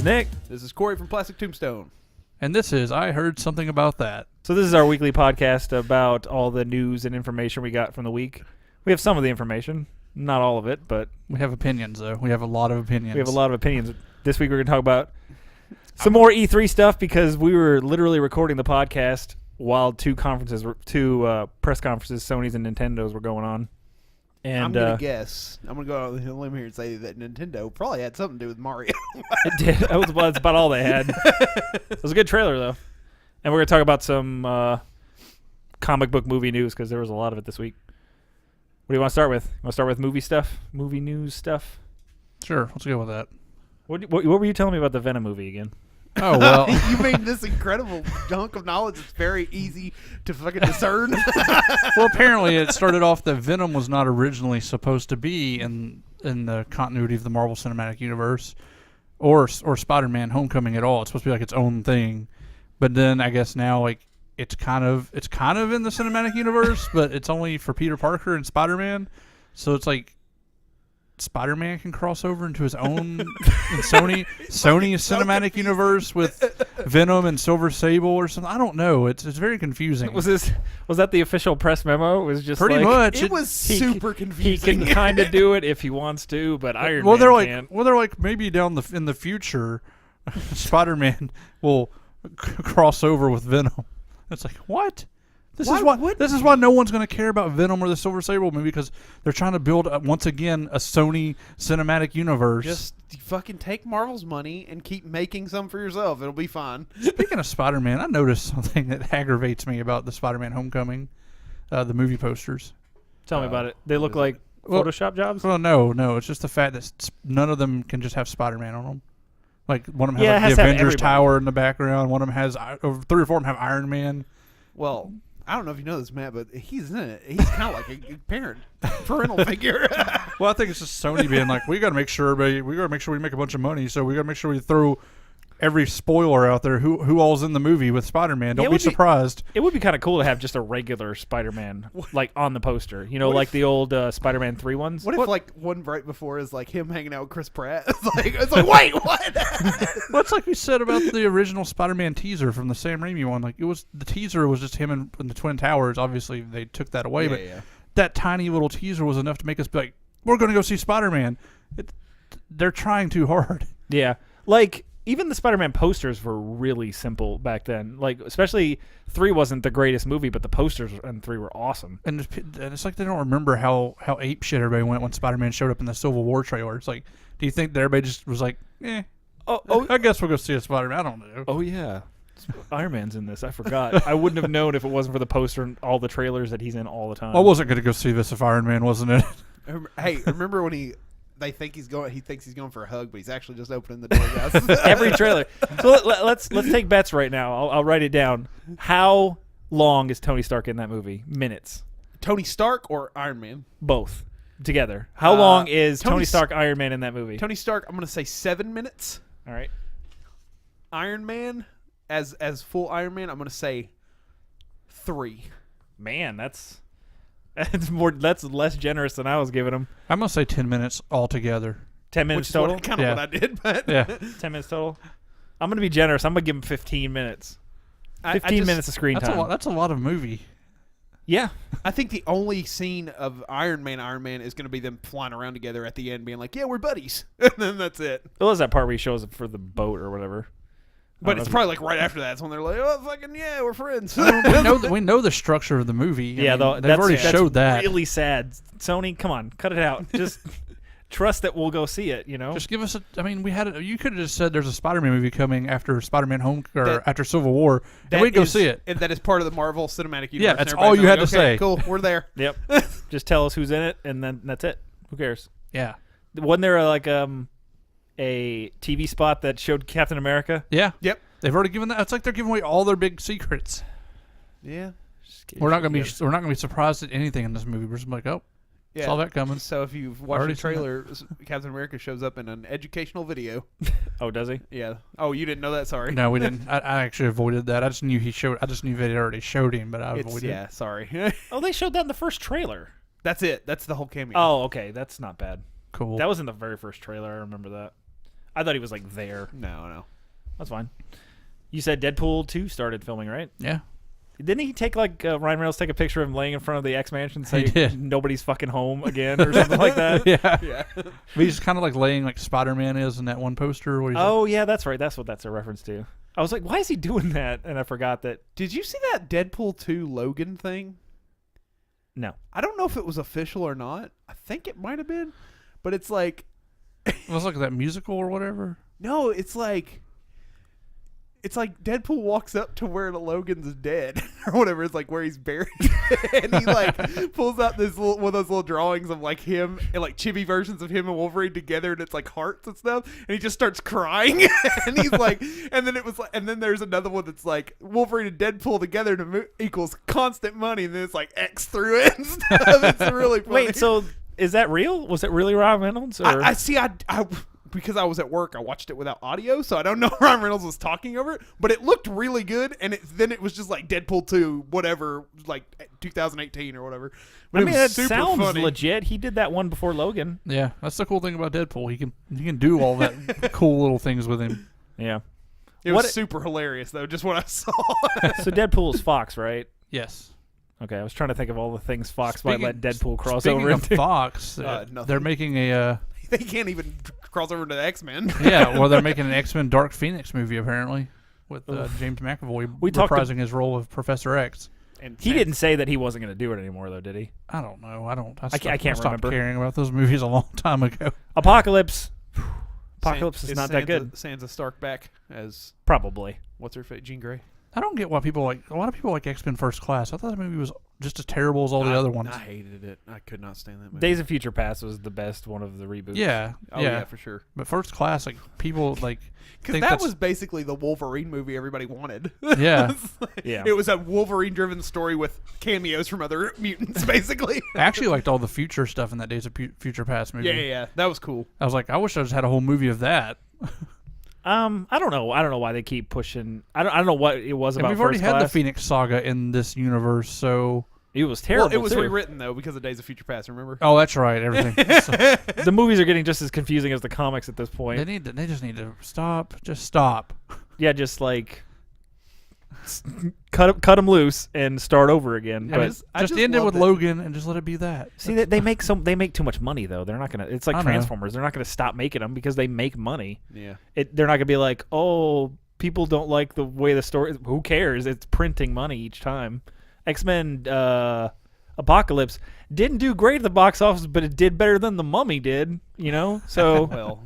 Nick. This is Corey from Plastic Tombstone. And this is I Heard Something About That. So this is our weekly podcast about all the news and information we got from the week. We have some of the information, not all of it, but We have opinions, though. We have a lot of opinions. we have a lot of opinions. This week we're going to talk about some more E3 stuff because we were literally recording the podcast while two press conferences, Sony's and Nintendo's, were going on. And I'm going to guess. I'm going to go out on a limb here and say that Nintendo probably had something to do with Mario. It did. That's about all they had. It was a good trailer, though. And we're going to talk about some comic book movie news because there was a lot of it this week. What do you want to start with? You want to start with movie stuff? Movie news stuff? Sure, let's go with that. What were you telling me about the Venom movie again? Oh, well. You made this incredible chunk of knowledge. It's very easy to fucking discern. Well, apparently it started off that Venom was not originally supposed to be in the continuity of the Marvel Cinematic Universe or Spider-Man Homecoming at all. It's supposed to be like its own thing. But then I guess now like it's kind of in the cinematic universe, but it's only for Peter Parker and Spider-Man. So it's like Spider-Man can cross over into his own Sony's cinematic universe with Venom and Silver Sable or something. I don't know. It's very confusing. Was that the official press memo? It was just pretty like, much. It was super confusing. He can kind of do it if he wants to, but Iron well, Man they're can't. They're like maybe in the future, Spider-Man will cross over with Venom. It's like what? This is why no one's going to care about Venom or the Silver Sable movie because they're trying to build once again a Sony cinematic universe. Just fucking take Marvel's money and keep making some for yourself. It'll be fine. Speaking of Spider-Man, I noticed something that aggravates me about the Spider-Man Homecoming, the movie posters. Tell me about it. They look like Photoshop jobs? Well, no. It's just the fact that none of them can just have Spider-Man on them. Like one of them Yeah, has it the has to have Avengers everybody. Tower in the background. One of them has, 3 or 4 of them have Iron Man. Well, I don't know if you know this, Matt, but he's in it. He's kind of like a parental figure. Well, I think it's just Sony being like, we got to make sure we make a bunch of money, so we got to make sure we throw every spoiler out there who all's in the movie with Spider-Man. Don't be surprised. It would be kind of cool to have just a regular Spider-Man like on the poster. You know, like the old Spider-Man 3 ones. What if like one right before is like him hanging out with Chris Pratt? It's like wait, what? Well, it's like we said about the original Spider-Man teaser from the Sam Raimi one. Like the teaser was just him in the Twin Towers. Obviously, they took that away, but that tiny little teaser was enough to make us be like, we're going to go see Spider-Man. They're trying too hard. Yeah, like. Even the Spider-Man posters were really simple back then. Like, especially 3 wasn't the greatest movie, but the posters in 3 were awesome. And it's like they don't remember how ape shit everybody went when Spider-Man showed up in the Civil War trailer. It's like, do you think that everybody just was like, I guess we'll go see a Spider-Man. I don't know. Oh, yeah. Iron Man's in this. I forgot. I wouldn't have known if it wasn't for the poster and all the trailers that he's in all the time. I wasn't going to go see this if Iron Man wasn't in it. Hey, remember when he thinks he's going for a hug, but he's actually just opening the door, guys. Every trailer. So let's take bets right now. I'll write it down. How long is Tony Stark in that movie? Minutes. Tony Stark or Iron Man? Both together. How long is Tony Tony Stark Iron Man in that movie? Tony Stark, I'm going to say 7 minutes. All right. Iron Man, as full Iron Man, I'm going to say 3. Man, that's less generous than I was giving him. I'm going to say 10 minutes altogether. 10 minutes Which total? is kind of what I did, but yeah. 10 minutes total? I'm going to be generous. I'm going to give him 15 minutes. 15 minutes of screen time. That's a lot of movie. Yeah. I think the only scene of Iron Man is going to be them flying around together at the end being like, yeah, we're buddies. And then that's it. Well, there's that part where he shows up for the boat or whatever. But it's probably like right after that. It's when they're like, oh, fucking yeah, we're friends. we know the structure of the movie. Yeah, they've already showed that. Really sad. Sony, come on, cut it out. Just trust that we'll go see it, you know? Just give us you could have just said there's a Spider-Man movie coming after Spider-Man after Civil War, and we'd go see it. And that is part of the Marvel Cinematic Universe. Yeah, that's all you had to say. Cool, we're there. Yep. Just tell us who's in it, and then that's it. Who cares? Yeah. Wasn't there a TV spot that showed Captain America? Yeah. Yep. They've already given that. It's like they're giving away all their big secrets. Yeah. We're not gonna be surprised at anything in this movie. We're just like, saw that coming. So if you've watched the trailer, Captain America shows up in an educational video. Oh, does he? Yeah. Oh, you didn't know that? Sorry. No, we didn't. I actually avoided that. I just knew they already showed him, but I avoided it. Yeah, sorry. Oh, they showed that in the first trailer. That's it. That's the whole cameo. Oh, okay. That's not bad. Cool. That was in the very first trailer. I remember that. I thought he was like there. No. That's fine. You said Deadpool 2 started filming, right? Yeah. Didn't he take Ryan Reynolds take a picture of him laying in front of the X-Mansion and say He did. nobody's fucking home again or something like that? Yeah. Yeah. But he's kind of like laying like Spider-Man is in that one poster. Where he's Oh yeah, that's right. That's what that's a reference to. I was like, why is he doing that? And I forgot that. Did you see that Deadpool 2 Logan thing? No. I don't know if it was official or not. I think it might have been. But it's like... it was like that musical or whatever. No, it's like Deadpool walks up to where the Logan's dead or whatever. It's like where he's buried, and he like pulls out this one of those little drawings of like him and like chibi versions of him and Wolverine together, and it's like hearts and stuff. And he just starts crying, and he's like, and then it was like, and then there's another one that's like Wolverine and Deadpool together equals constant money, and then it's like X through it and stuff. It's really funny. Wait, so is that real? Was it really Ryan Reynolds? Or? I see. I because I was at work, I watched it without audio, so I don't know if Ryan Reynolds was talking over it, but it looked really good, and then it was just like Deadpool 2, whatever, like 2018 or whatever. But I mean, it that was super sounds funny. legit. He did that one before Logan. Yeah, that's the cool thing about Deadpool. He can do all that cool little things with him. Yeah. It was super hilarious, though, just what I saw. So Deadpool's Fox, right? Yes. Okay, I was trying to think of all the things Fox might let Deadpool cross speaking over of into. Fox, nothing. they're making a They can't even cross over to the X-Men. yeah, well, they're making an X-Men Dark Phoenix movie apparently with James McAvoy reprising his role of Professor X. And He didn't say that he wasn't going to do it anymore, though, did he? I don't know. I can't stopped remember. caring about those movies a long time ago. Apocalypse. Apocalypse is not that Sansa, good. Sansa Stark back as Probably. what's her face? Jean Grey. I don't get why people like. A lot of people like X-Men First Class. I thought the movie was just as terrible as all the other ones. I hated it. I could not stand that movie. Days of Future Past was the best one of the reboots. Yeah, Oh yeah, for sure. But First Class, like people like Because think that that's- was basically the Wolverine movie everybody wanted. Yeah. Yeah. It was a Wolverine-driven story with cameos from other mutants, basically. I actually liked all the future stuff in that Days of Future Past movie. Yeah. That was cool. I was like, I wish I just had a whole movie of that. I don't know. I don't know why they keep pushing. I don't know what it was And about. we've already First had the Class. Phoenix Saga in this universe, so It was terrible. Well, it was too. rewritten though because of Days of Future Past. Remember? oh, that's right. Everything. The movies are getting just as confusing as the comics at this point. They just need to stop. Just stop. Yeah, just like cut them loose and start over again. Yeah, But just end it with Logan and just let it be that. see that they make too much money though. They're not gonna. It's like I know. Transformers. They're not gonna stop making them because they make money. Yeah. They're not gonna be like, oh, people don't like the way the story. Who cares? It's printing money each time. X-Men Apocalypse didn't do great at the box office, but it did better than the Mummy did. You know, so Well,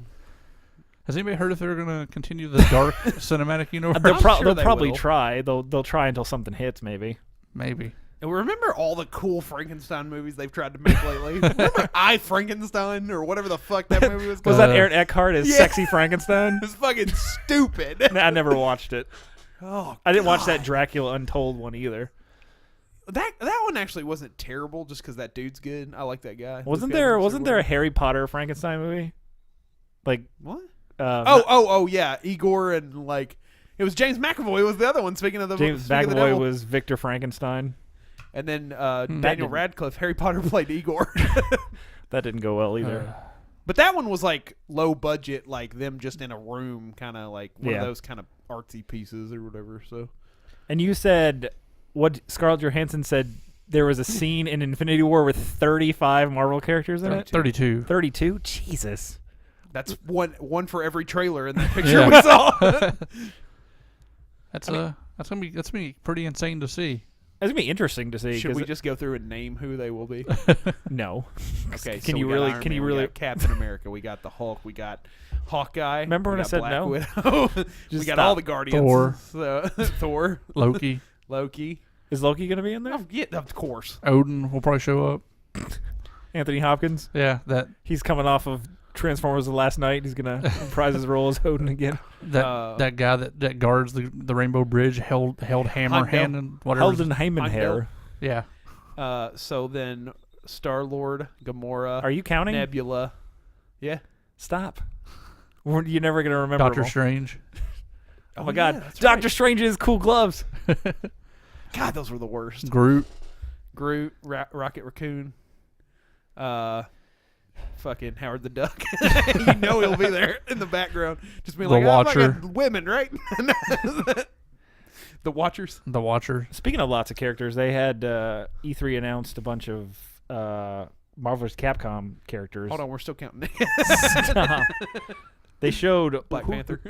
Has anybody heard if they're going to continue the dark cinematic universe? they'll sure they probably will. try. They'll try until something hits, maybe. Maybe. and remember all the cool Frankenstein movies they've tried to make lately? Remember I Frankenstein or whatever the fuck that movie was called? Was that Aaron Eckhart as Yeah. Sexy Frankenstein? It was fucking stupid. I never watched it. Oh, I didn't watch that God. Dracula Untold one either. That one actually wasn't terrible, just because that dude's good. I like that guy. Wasn't there a Harry Potter Frankenstein movie? Like what? oh, Yeah, Igor and like it was James McAvoy was the other one. Speaking of the James speaking of the McAvoy devil. was Victor Frankenstein. And then That Daniel didn't- Radcliffe, Harry Potter played Igor. That didn't go well either. But that one was like low budget, like them just in a room, kind of like one Yeah. of those kind of artsy pieces or whatever. So And you said what Scarlett Johansson said there was a scene in Infinity War with 35 Marvel characters in it? 32. 32? Jesus. that's one for every trailer in that picture Yeah. we saw. That's gonna be pretty insane to see. That's going to be interesting to see. Should 'cause we just go through and name who they will be? No. Okay, Can so you we got really- Iron can Man, you we really- got Captain America, we got the Hulk, we got Hawkeye. Remember we when I got said Black no? Widow. we Just got stop. all the Guardians. Thor. So, Thor, Loki, Loki. Is Loki going to be in there? Oh, yeah, of course. Odin will probably show up. Anthony Hopkins? Yeah, that He's coming off of Transformers the last night. He's going to reprise his role as Odin again. that guy that guards the Rainbow Bridge held hammer Heimdall. hand and whatever. Helden Heyman hair. Yeah. So then Star Lord, Gamora, Are you counting? Nebula. Yeah. Stop. You're never going to remember Doctor them all. Strange. Oh my God. that's Doctor right. Strange has cool gloves. God, those were the worst. Groot. Groot, Rocket Raccoon. fucking Howard the Duck. You know he'll be there in the background, just being The like, Watcher. fucking women, right? The Watchers. The Watcher. Speaking of lots of characters, they had E3 announced a bunch of Marvel vs. Capcom characters. Hold on, we're still counting. Stop. They showed Black Panther.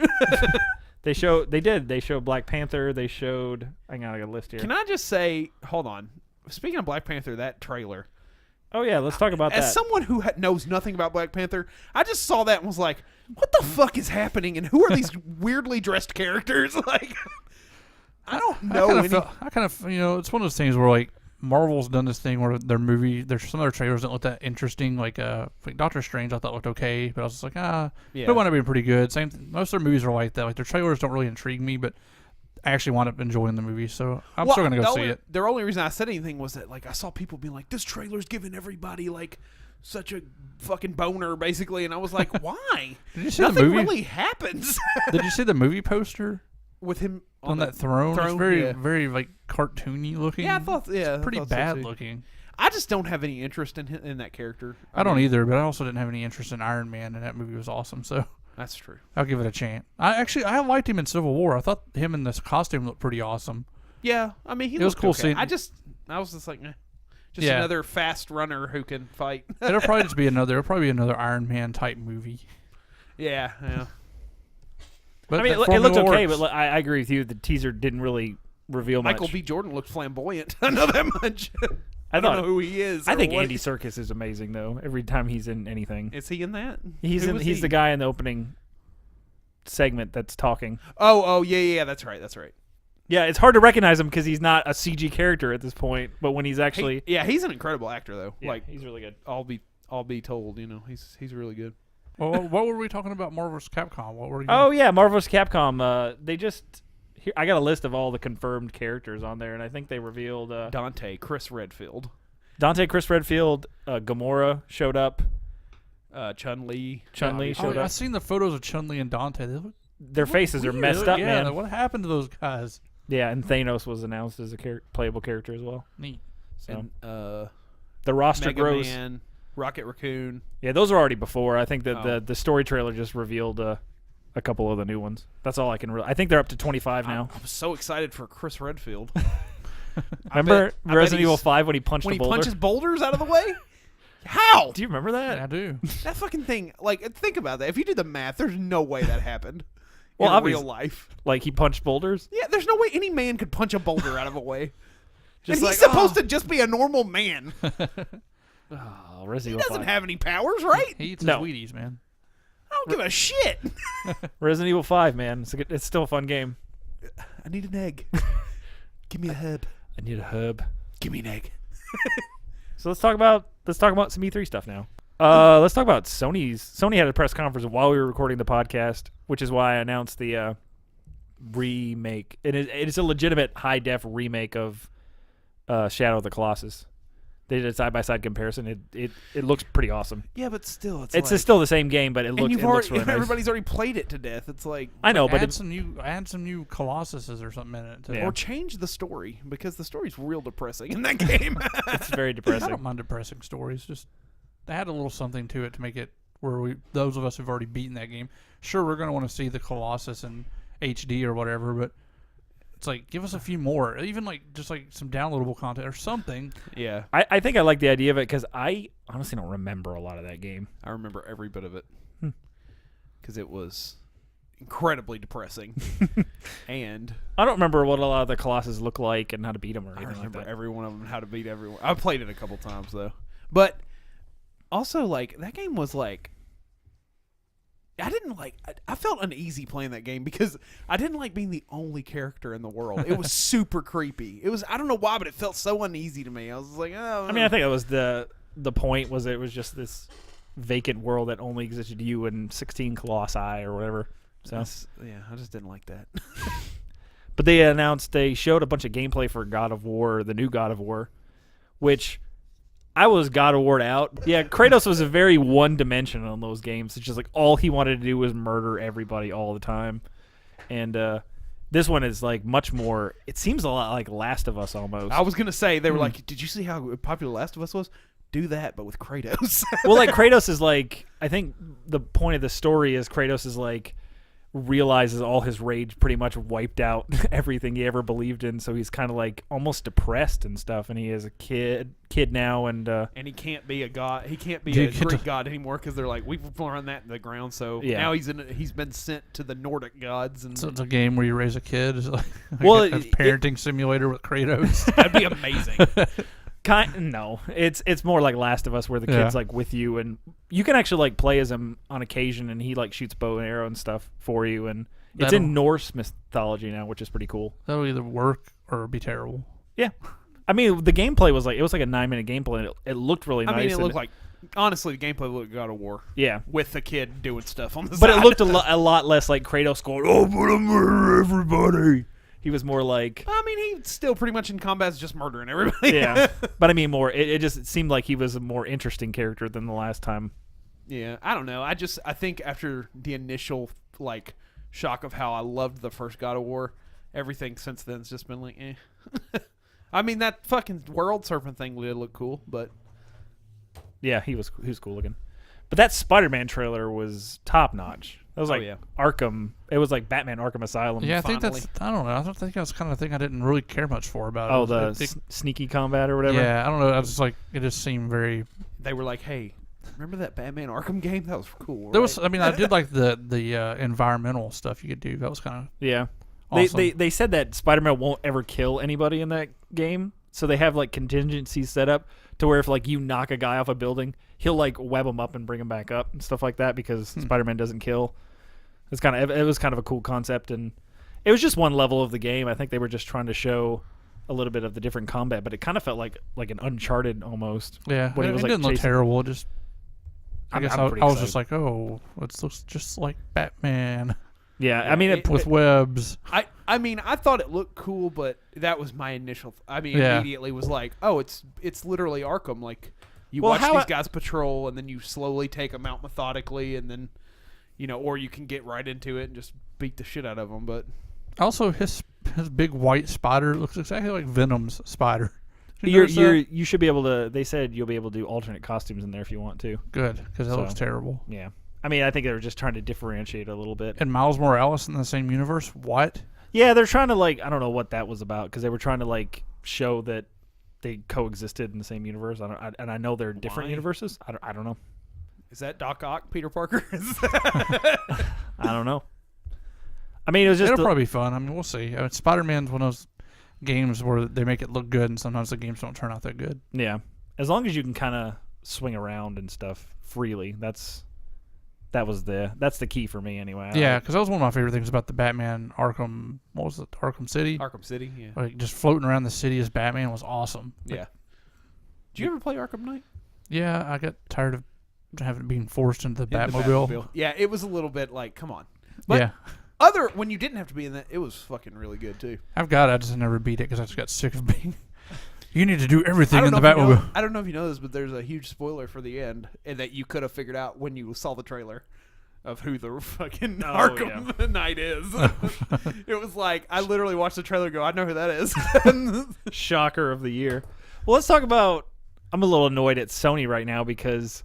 They showed Black Panther. They showed. Hang on, I got a list here. Can I just say, hold on. Speaking of Black Panther, that trailer. Oh yeah, let's talk about As that. someone who knows nothing about Black Panther, I just saw that and was like, "What the fuck is happening? And who are these weirdly dressed characters?" Like, I don't know. I kind of, it's one of those things where like Marvel's done this thing where their some of their trailers don't look that interesting. Like Doctor Strange, I thought looked okay, but I was just like, it wound up being pretty good. Most of their movies are like that. Like their trailers don't really intrigue me, but I actually wound up enjoying the movie, so I'm still gonna go see it. The only reason I said anything was that like I saw people being like, "This trailer's giving everybody like such a fucking boner," basically, and I was like, "Why?" Did you see Nothing the movie? really happens Did you see the movie poster with him on that throne? It's very, yeah. very like cartoony looking. Yeah, I thought. Yeah, It's pretty I thought bad so too. looking. I just don't have any interest in that character. I don't either, but I also didn't have any interest in Iron Man, and that movie was awesome. So That's true. I'll give it a chance. I liked him in Civil War. I thought him in this costume looked pretty awesome. Yeah, I mean, It was cool okay. seeing- I was just like, just Yeah. another fast runner who can fight. It'll probably be another Iron Man type movie. Yeah. But I mean, that it looked formula okay, works. but I agree with you. The teaser didn't really reveal Michael much. B. Jordan looked flamboyant. I know that much. I thought- don't know who he is. I or think what Andy Serkis is amazing though. Every time he's in anything, is he in that? he's Who was he's he? the guy in the opening segment that's talking. Oh, yeah. That's right. Yeah, it's hard to recognize him because he's not a CG character at this point. But when he's actually, He's an incredible actor though. yeah, Like, he's really good. I'll be told. He's really good. Well, what were we talking about? Marvel vs. Capcom. What were you? Oh yeah, Marvel vs. Capcom. They just here, I got a list of all the confirmed characters on there, and I think they revealed Dante, Chris Redfield, Chris Redfield, Gamora showed up. Chun-Li. Chun-Li showed I've up. seen the photos of Chun-Li and Dante. They look Their faces are weird. messed up, yeah, man. like, what happened to those guys? Yeah, and Thanos was announced as a playable character as well. Neat. So And the roster Mega grows. Man, Rocket Raccoon. Yeah, those were already before. I think that Oh. the story trailer just revealed a couple of the new ones. That's all I can. I think they're up to 25 now. I'm so excited for Chris Redfield. Remember I bet Resident Evil he's- 5 when he punched when a he boulder? punches boulders out of the way? How? Do you remember that? I do. That fucking thing. Like, think about that. If you do the math, there's no way that happened. Well, in obvious- real life. Like he punched boulders? Yeah, there's no way any man could punch a boulder out of a way. Just and like, he's supposed to just be a normal man. Oh, He Resident Evil doesn't 5. have any powers, right? He eats No. his Wheaties, man. I don't give a shit. Resident Evil 5, man. It's still a fun game. I need an egg. Give me a herb. I need a hub. Give me an egg. So let's talk about some E3 stuff now. Let's talk about Sony had a press conference while we were recording the podcast, which is why I announced the remake. It is a legitimate high def remake of Shadow of the Colossus. They did a side by side comparison. It looks pretty awesome. Yeah, but still, It's still the same game, but it and looks you've it looks already, really nice. everybody's already played it to death. It's like, I know, but add it's some new Colossuses or something in it. Too. Yeah. or change the story because the story's real depressing in that game. it's very I depressing. don't mind depressing stories. Just add a little something to it to make it where those of us who've already beaten that game, sure, we're going to want to see the Colossus in HD or whatever, but it's like give us a few more, even like just like some downloadable content or something. Yeah, I think I like the idea of it because I honestly don't remember a lot of that game. I remember every bit of it because it was incredibly depressing. And I don't remember what a lot of the Colossus look like and how to beat them or I anything like remember that. every one of them, how to beat everyone. I played it a couple times though, but also like that game was like. I felt uneasy playing that game because I didn't like being the only character in the world. It was super creepy. It was, I don't know why, but it felt so uneasy to me. I was like, oh. I mean, I think that was the point was it was just this vacant world that only existed to you and 16 Colossi or whatever. So, I just didn't like that. but they showed a bunch of gameplay for God of War, the new God of War, which I was God of War out. Yeah, Kratos was a very one-dimensional on those games. It's just like all he wanted to do was murder everybody all the time. And this one is like much more. It seems a lot like Last of Us almost. I was gonna say they were like, did you see how popular Last of Us was? do that, but with Kratos. Well, like Kratos is like, I think the point of the story is Kratos is like realizes all his rage pretty much wiped out everything he ever believed in, so he's kind of like almost depressed and stuff, and he is a kid now, and he can't be a god. He can't be a Greek god anymore because they're like, we've run that in the ground. So now he's been sent to the Nordic gods. And so it's a game where you raise a kid. It's like, well, a parenting simulator with Kratos. That'd be amazing. No, it's more like Last of Us, where the kid's like with you, and you can actually like play as him on occasion, and he like shoots bow and arrow and stuff for you, and it's in Norse mythology now, which is pretty cool. That'll either work or be terrible. Yeah, I mean the gameplay was like a 9-minute gameplay, and it looked really nice. I mean, it looked like honestly the gameplay looked like God of War. Yeah, with the kid doing stuff on the but side. it looked a lot less like Kratos going, "Oh, but I'm murder everybody." He was more like... I mean, he's still pretty much in combat, just murdering everybody. Yeah. But I mean, it just seemed like he was a more interesting character than the last time. Yeah, I don't know. I think after the initial, like, shock of how I loved the first God of War, everything since then has just been like, eh. I mean, that fucking world surfing thing did look cool, but... Yeah, he was cool looking. But that Spider-Man trailer was top-notch. That was like Arkham. It was like Batman Arkham Asylum. Yeah, I think that's... I don't know. I don't think that's kind of thing I didn't really care much for about it. Oh, the sneaky combat or whatever? Yeah, I don't know. I was just like... It just seemed very... They were like, hey, remember that Batman Arkham game? That was cool, right? There was... I mean, I did like the environmental stuff you could do. That was kind of... Yeah. Awesome. They said that Spider-Man won't ever kill anybody in that game, so they have like contingencies set up to where if like you knock a guy off a building, he'll like web him up and bring him back up and stuff like that because Spider-Man doesn't kill. It was kind of a cool concept, and it was just one level of the game. I think they were just trying to show a little bit of the different combat, but it kind of felt like an Uncharted almost. Yeah, when it was, didn't look terrible. It just I guess I was just like, oh, it looks just like Batman. Yeah, I mean, with webs. I mean, I thought it looked cool, but that was my initial. Immediately was like, oh, it's literally Arkham. Like you watch these guys patrol, and then you slowly take them out methodically, and then or you can get right into it and just beat the shit out of them. But also, his big white spider looks exactly like Venom's spider. You should be able to. They said you'll be able to do alternate costumes in there if you want to. Good, because that looks terrible. Yeah. I mean, I think they were just trying to differentiate a little bit. And Miles Morales in the same universe? What? Yeah, they're trying to I don't know what that was about because they were trying to show that they coexisted in the same universe. I know they're different universes. I don't know. Is that Doc Ock, Peter Parker? I don't know. I mean, it was just... It'll probably be fun. I mean, we'll see. Spider-Man's one of those games where they make it look good, and sometimes the games don't turn out that good. Yeah. As long as you can kind of swing around and stuff freely, that's the key for me anyway. Yeah, because that was one of my favorite things about the Batman Arkham... What was it? Arkham City? Arkham City, yeah. Like, just floating around the city as Batman was awesome. Yeah. Did you ever play Arkham Knight? Yeah, I got tired of being forced into the Batmobile. Yeah, it was a little bit like, come on. But when you didn't have to be in that, it was fucking really good too. I've got it. I just never beat it because I just got sick of being... You need to do everything in the Batmobile. I don't know if you know this, but there's a huge spoiler for the end, and that you could have figured out when you saw the trailer of who the fucking Arkham Knight is. It was like, I literally watched the trailer and go, I know who that is. Shocker of the year. Well, let's talk about... I'm a little annoyed at Sony right now because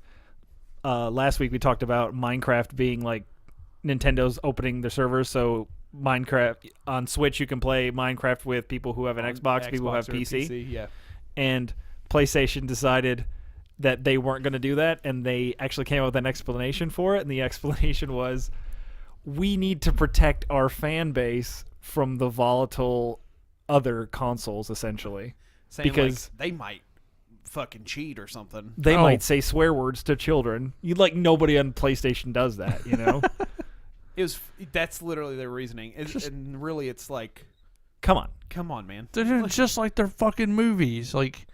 last week we talked about Minecraft being like Nintendo's opening their servers, so Minecraft on Switch you can play Minecraft with people who have an Xbox, people who have PC. Yeah. And PlayStation decided that they weren't going to do that, and they actually came up with an explanation for it, and the explanation was, we need to protect our fan base from the volatile other consoles, essentially. Saying because they might fucking cheat or something. They might say swear words to children. Nobody on PlayStation does that, That's literally their reasoning. And really it's like, come on, man. They're just like their fucking movies. Like,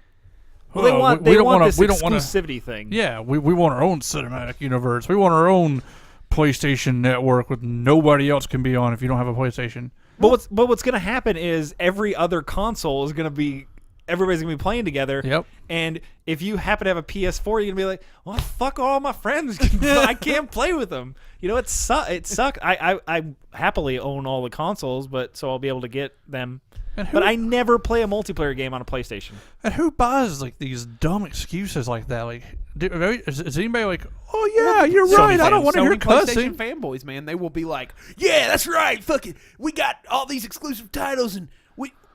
well, they want this exclusivity thing. Yeah, we want our own cinematic universe. We want our own PlayStation network with nobody else can be on if you don't have a PlayStation. But what's going to happen is every other console is going to be... Everybody's going to be playing together. Yep. And if you happen to have a PS4, you're going to be like, well, fuck all my friends. I can't play with them. It sucks. I happily own all the consoles, so I'll be able to get them But I never play a multiplayer game on a PlayStation. And who buys like these dumb excuses like that? Like, is anybody like, oh yeah, you're Sony right, I don't fans. want to hear Sony cussing. PlayStation fanboys, man, they will be like, yeah, that's right, fucking, we got all these exclusive titles, and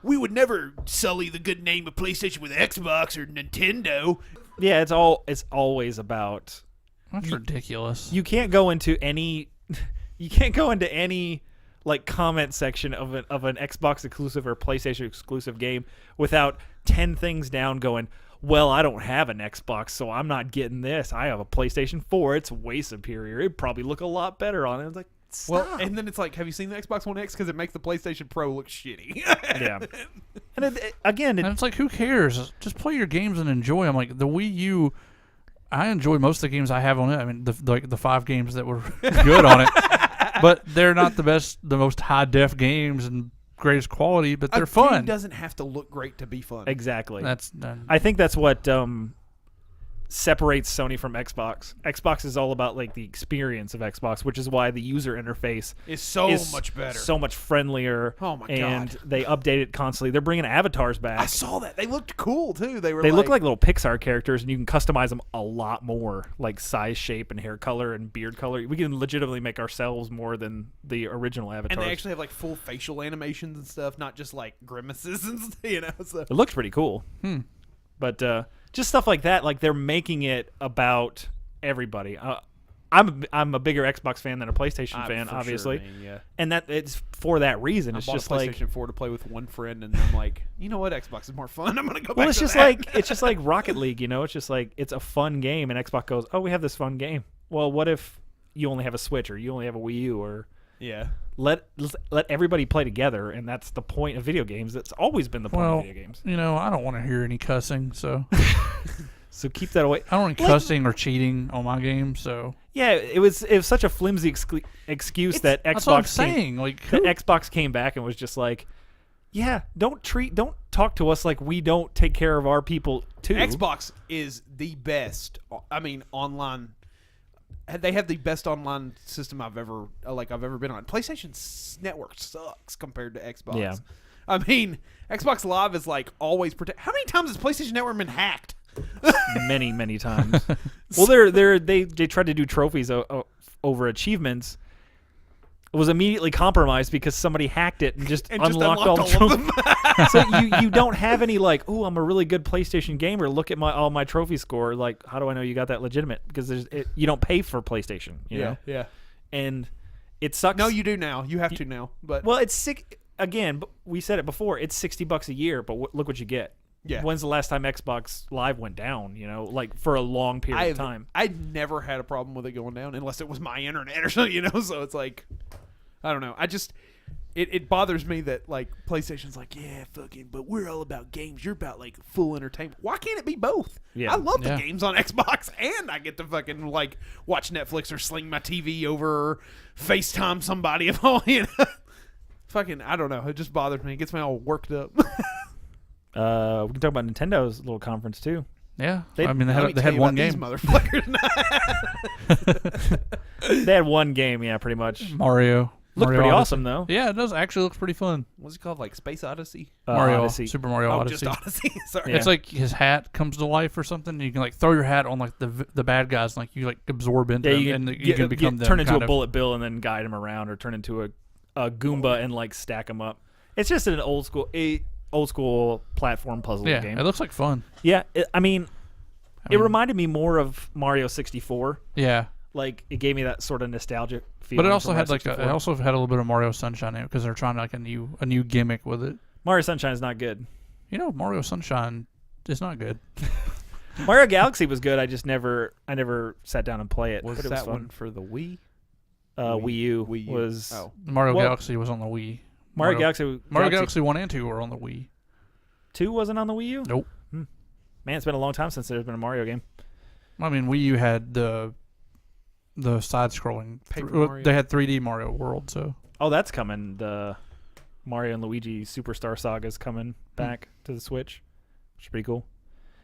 we would never sully the good name of PlayStation with Xbox or Nintendo. Yeah, it's always about. That's ridiculous. You can't go into any. You can't go into any like comment section of an Xbox exclusive or PlayStation exclusive game without 10 things down going, well, I don't have an Xbox, so I'm not getting this. I have a PlayStation 4. It's way superior. It'd probably look a lot better on it. It's like, stop. Well, and then it's like, have you seen the Xbox One X? Because it makes the PlayStation Pro look shitty. Yeah. And again, And it's like, who cares? Just play your games and enjoy them. Like the Wii U, I enjoy most of the games I have on it. I mean, the 5 games that were good on it, but they're not the most high def games and greatest quality. But they're A fun. game doesn't have to look great to be fun. exactly. That's I think that's what separates Sony from Xbox. Xbox is all about like the experience of Xbox, which is why the user interface It's so is much better. so much friendlier. Oh my and God. they update it constantly. They're bringing avatars back. I saw that. They looked cool too. They They look like little Pixar characters, and you can customize them a lot more, like size, shape, and hair color and beard color. We can legitimately make ourselves more than the original avatars. and they actually have like full facial animations and stuff, not just like grimaces and stuff, you know. So It looks pretty cool. But just stuff like that, like they're making it about everybody. I'm a bigger Xbox fan than a PlayStation fan, for obviously, sure, man, yeah. and that it's for that reason. I It's bought just a like, PlayStation 4 to play with one friend, and I'm like, you know what, Xbox is more fun. I'm gonna go back. well, it's to just that. like it's just like Rocket League, you know. It's just like it's a fun game, and Xbox goes, "Oh, we have this fun game." Well, what if you only have a Switch or you only have a Wii U or yeah. let everybody play together, and that's the point of video games. That's always been the point of video games. You know, I don't want to hear any cussing, so So keep that away. I don't want cussing or cheating on my game. So Yeah, it was such a flimsy excuse that that's what I'm Xbox saying. Like, that Xbox came back and was just like, yeah, don't talk to us like we don't take care of our people too. Xbox is the best. I mean, online. They have the best online system I've ever been on. PlayStation's network sucks compared to Xbox. Yeah. I mean, Xbox Live is like always protect. How many times has PlayStation Network been hacked? many times. Well, they tried to do trophies over achievements. It was immediately compromised because somebody hacked it and just unlocked all the trophies. So you don't have any like, oh, I'm a really good PlayStation gamer. Look at all my trophy score. Like, how do I know you got that legitimate? Because you don't pay for PlayStation. You know? Yeah. And it sucks. No, you do now. You have to now. But Well, it's sick. Again, we said it before. It's $60 a year, but look what you get. Yeah. When's the last time Xbox Live went down? You know, like for a long period of time. I never had a problem with it going down unless it was my internet or something, you know. So it's like, I don't know. It bothers me that like PlayStation's like, yeah, fucking, but we're all about games. You're about like full entertainment. Why can't it be both? Yeah. I love the Yeah. games on Xbox, and I get to fucking like watch Netflix or sling my TV over, or FaceTime somebody of all, you know. Fucking, I don't know. It just bothers me. It gets me all worked up. We can talk about Nintendo's little conference too. yeah. They- I mean, they Let me had tell you one about these game, motherfuckers. They had one game, yeah, pretty much. Mario. Looked Mario pretty Odyssey. awesome though. Yeah, it does actually looks pretty fun. What's it called? Like Space Odyssey? Mario, Odyssey. Super Mario Oh, Odyssey. just Odyssey. Sorry. Yeah. It's like his hat comes to life or something. You can like throw your hat on like the bad guys, and like you like absorb into Yeah, them, you and can, you can become them. turn into kind a of. bullet bill and then guide him around, or turn into a Goomba and like stack them up. It's just an old school platform puzzle Yeah, game. it looks like fun. Yeah, I mean, it mean- reminded me more of Mario 64. Yeah, Like it gave me that sort of nostalgic feel. but it also had like it also had a little bit of Mario Sunshine in it because they're trying like a new gimmick with it. Mario Sunshine is not good. You know, Mario Sunshine is not good. Mario Galaxy was good. I never sat down and play it. Was but it that was fun. one for the Wii? Wii U Wii U. was Oh. Mario Well- Galaxy was on the Wii. Mario Galaxy. Mario Galaxy 1 and 2 were on the Wii. 2 wasn't on the Wii U. Nope. Man, it's been a long time since there's been a Mario game. I mean, Wii U had the side-scrolling. Paper Mario. They had 3D Mario World, so Oh, that's coming. The Mario and Luigi Superstar Saga is coming back to the Switch, which is pretty cool.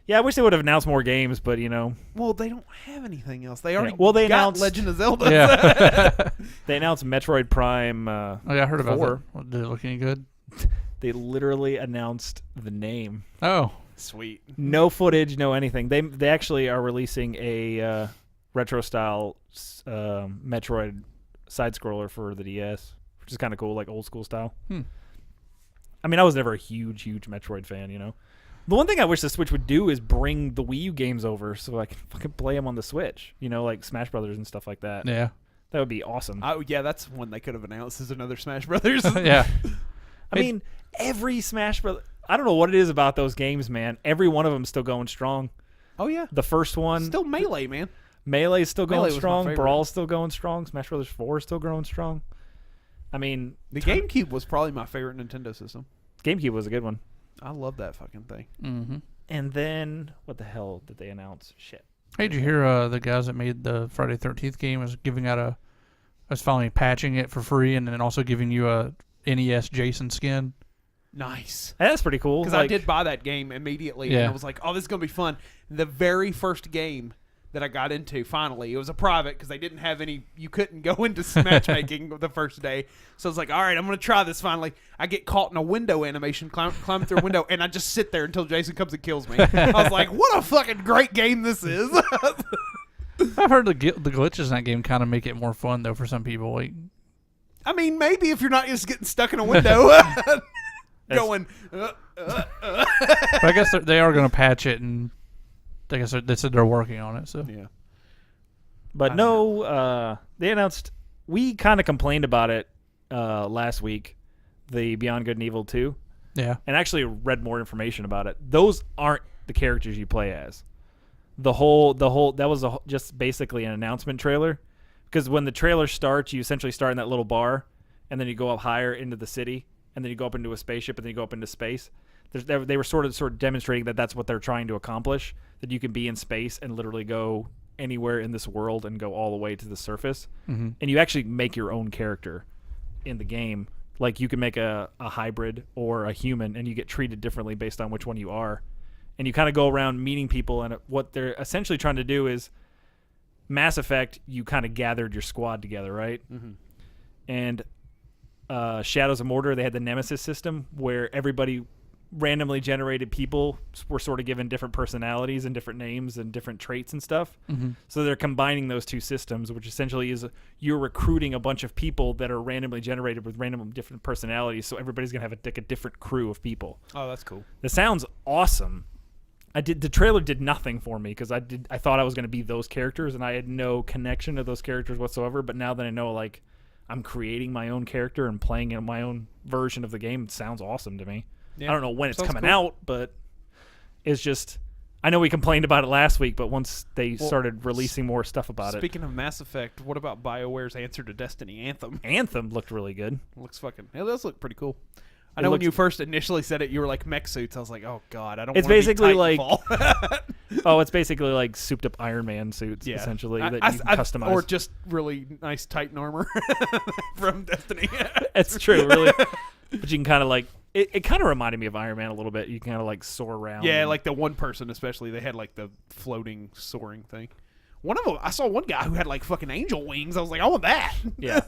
Yeah, I wish they would have announced more games, but you know, Well, they don't have anything else. They already Well, they got announced- Legend of Zelda. yeah. they announced Metroid Prime. Oh yeah, I heard about 4. that. What, did it look any good? They literally announced the name. Oh, Sweet. No footage, no anything. They actually are releasing a retro style Metroid side scroller for the DS, which is kind of cool, like old school style. I mean, I was never a huge Metroid fan, you know. The one thing I wish the Switch would do is bring the Wii U games over so I can fucking play them on the Switch, you know, like Smash Brothers and stuff like that. yeah. That would be awesome. Oh yeah, that's one they could have announced as another Smash Brothers. Yeah. I mean, every Smash Brothers. I don't know what it is about those games, man. Every one of them still going strong. Oh yeah. The first one, Still Melee, man. Melee's still going Melee was my strong. favorite. Brawl's still going strong. Smash Brothers 4 is still growing strong. I mean, The GameCube was probably my favorite Nintendo system. GameCube was a good one. I love that fucking thing. Mm-hmm. And then, what the hell did they announce? Shit. Hey, did you hear the guys that made the Friday 13th game was giving out was finally patching it for free and then also giving you a NES Jason skin? Nice. That's pretty cool. Because I did buy that game immediately, and Yeah. I was like, "Oh, this is gonna be fun." The very first game that I got into, finally, it was a private because they didn't have any. You couldn't go into matchmaking the first day, so I was like, "All right, I'm gonna try this." Finally, I get caught in a window animation, climbing through a window, and I just sit there until Jason comes and kills me. I was like, "What a fucking great game this is!" I've heard the glitches in that game kind of make it more fun though for some people. Like, I mean, maybe if you're not just getting stuck in a window, going. but I guess they are going to patch it, and I guess they said they're working on it. So Yeah. But no, they announced. We kind of complained about it last week, the Beyond Good and Evil 2, yeah, and actually read more information about it. Those aren't the characters you play as. The whole that was just basically an announcement trailer, because when the trailer starts, you essentially start in that little bar, and then you go up higher into the city, and then you go up into a spaceship, and then you go up into space. They were sort of demonstrating that that's what they're trying to accomplish, that you can be in space and literally go anywhere in this world and go all the way to the surface. mm-hmm. And you actually make your own character in the game. Like, you can make a hybrid or a human, and you get treated differently based on which one you are. And you kind of go around meeting people, and what they're essentially trying to do is Mass Effect, you kind of gathered your squad together, right? Mm-hmm. And Shadows of Mordor, they had the Nemesis system where everybody randomly generated people were sort of given different personalities and different names and different traits and stuff. Mm-hmm. So they're combining those two systems, which essentially is you're recruiting a bunch of people that are randomly generated with random different personalities. So everybody's going to have a different crew of people. Oh, that's cool. It sounds awesome. The trailer did nothing for me because I thought I was going to be those characters, and I had no connection to those characters whatsoever. But now that I know, like, I'm creating my own character and playing in my own version of the game, it sounds awesome to me. Yeah. I don't know when it's Sounds coming cool. out, but it's just, I know we complained about it last week, but once they started releasing more stuff about it. Speaking of Mass Effect, what about BioWare's answer to Destiny, Anthem? Anthem looked really good. Looks fucking. It does look pretty cool. I It know when looks- you first initially said it, you were like mech suits. I was like, oh god, I don't. It's wanna be basically like- Titanfall. Oh, it's basically like souped up Iron Man suits, Yeah. essentially, that I- you can I- customize. or just really nice Titan armor from Destiny. It's true, really. But you can kind of like, it kind of reminded me of Iron Man a little bit. You can kind of like soar around. Yeah, and- like the one person especially, they had like the floating soaring thing. One of them, I saw one guy who had like fucking angel wings. I was like, I want that. Yeah.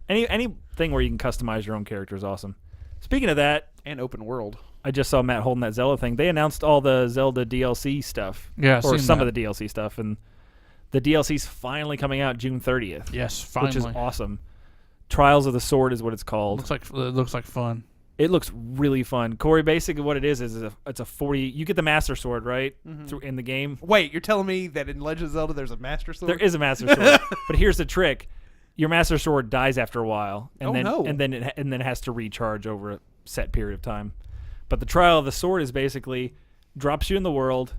Anything where you can customize your own character is awesome. Speaking of that, And open world. I just saw Matt holding that Zelda thing. They announced all the Zelda DLC stuff. Yeah, I've or seen some that. of the DLC stuff. And the DLC's finally coming out June 30th. Yes, finally. Which is awesome. Trials of the Sword is what it's called. It looks like fun. It looks really fun. Corey, basically what it is it's a 40... You get the Master Sword, right? Mm-hmm. In the game. Wait, you're telling me that in Legend of Zelda there's a Master Sword? There is a Master Sword. But here's the trick. Your Master Sword dies after a while. And Oh, then, no. and then it has to recharge over a set period of time. But the Trial of the Sword is basically drops you in the world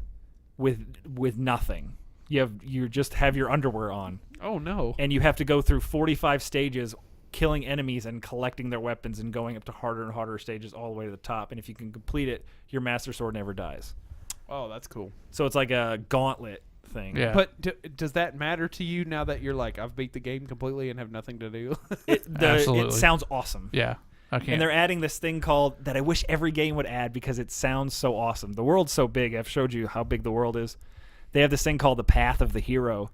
with nothing. You just have your underwear on, Oh no. and you have to go through 45 stages, killing enemies and collecting their weapons and going up to harder and harder stages all the way to the top. And if you can complete it, your Master Sword never dies. Oh, that's cool. So it's like a gauntlet thing. Yeah. But does that matter to you now that you're like, I've beat the game completely and have nothing to do? It Absolutely. sounds awesome. Yeah. I can't. And they're adding this thing called that I wish every game would add because it sounds so awesome. The world's so big. I've showed you how big the world is. They have this thing called the Path of the Hero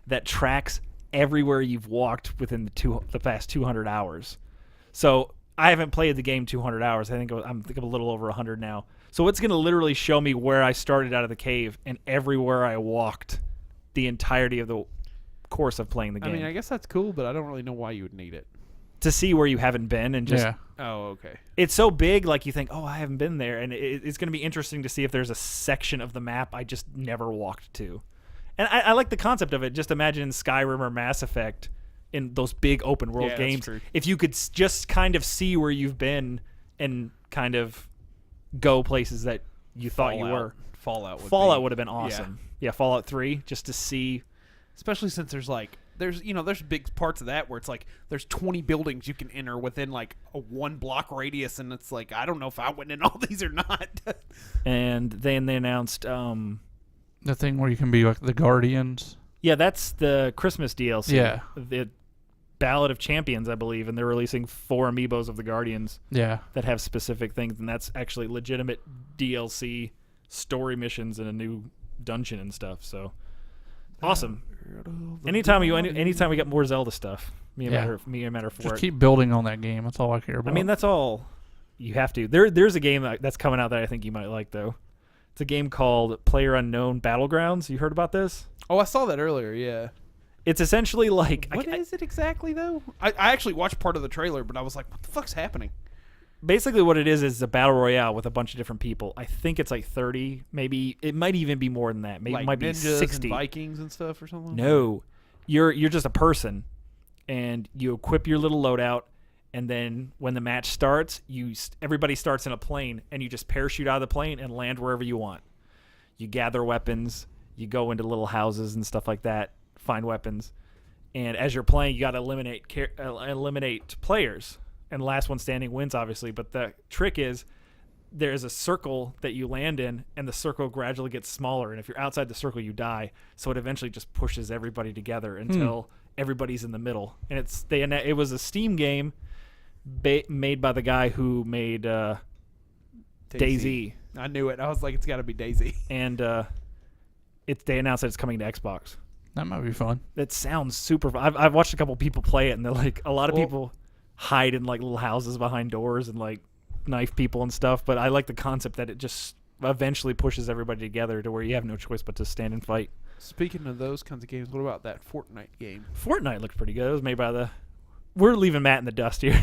that tracks everywhere you've walked within the past 200 hours. So I haven't played the game 200 hours. I'm a little over 100 now. So it's going to literally show me where I started out of the cave and everywhere I walked the entirety of the course of playing the game. I mean, I guess that's cool, but I don't really know why you would need it. To see where you haven't been and just... Yeah. Oh, okay. It's so big, like you think, oh, I haven't been there. And it's going to be interesting to see if there's a section of the map I just never walked to. And I like the concept of it. Just imagine Skyrim or Mass Effect in those big open world games. If you could just kind of see where you've been and kind of go places that you thought you were. Fallout would have been awesome. Yeah, Fallout 3, just to see. Especially since there's big parts of that where it's like there's 20 buildings you can enter within like a 1 block radius, and it's like I don't know if I went in all these or not. And then they announced the thing where you can be like the Guardians. Yeah, that's the Christmas DLC. Yeah. The Ballad of Champions, I believe, and they're releasing 4 amiibos of the Guardians. Yeah. That have specific things, and that's actually legitimate DLC story missions in a new dungeon and stuff. So awesome. Anytime we get more Zelda stuff, me and Matt are for Just it. keep building on that game. That's all I care about. I mean, that's all you have to. There's a game that's coming out that I think you might like, though. It's a game called PlayerUnknown Battlegrounds. You heard about this? Oh, I saw that earlier, yeah. It's essentially like... What is it exactly, though? I actually watched part of the trailer, but I was like, what the fuck's happening? Basically what it is a battle royale with a bunch of different people. I think it's like 30, maybe. It might even be more than that. Maybe like it might be ninjas 60. And Vikings and stuff or something? No. You're just a person, and you equip your little loadout, and then when the match starts, everybody starts in a plane, and you just parachute out of the plane and land wherever you want. You gather weapons, you go into little houses and stuff like that, find weapons, and as you're playing, you got to eliminate players, and the last one standing wins, obviously. But the trick is there's a circle that you land in, and the circle gradually gets smaller, and if you're outside the circle, you die. So it eventually just pushes everybody together until everybody's in the middle. And it was a Steam game made by the guy who made DayZ. I knew it. I was like, it's got to be DayZ. And they announced that it's coming to Xbox. That might be fun. That sounds super fun. I've watched a couple people play it, and they're like, a lot of people hide in like little houses behind doors and like knife people and stuff. But I like the concept that it just eventually pushes everybody together to where you have no choice but to stand and fight. Speaking of those kinds of games, what about that Fortnite game? Fortnite looked pretty good. It was made by we're leaving Matt in the dust here,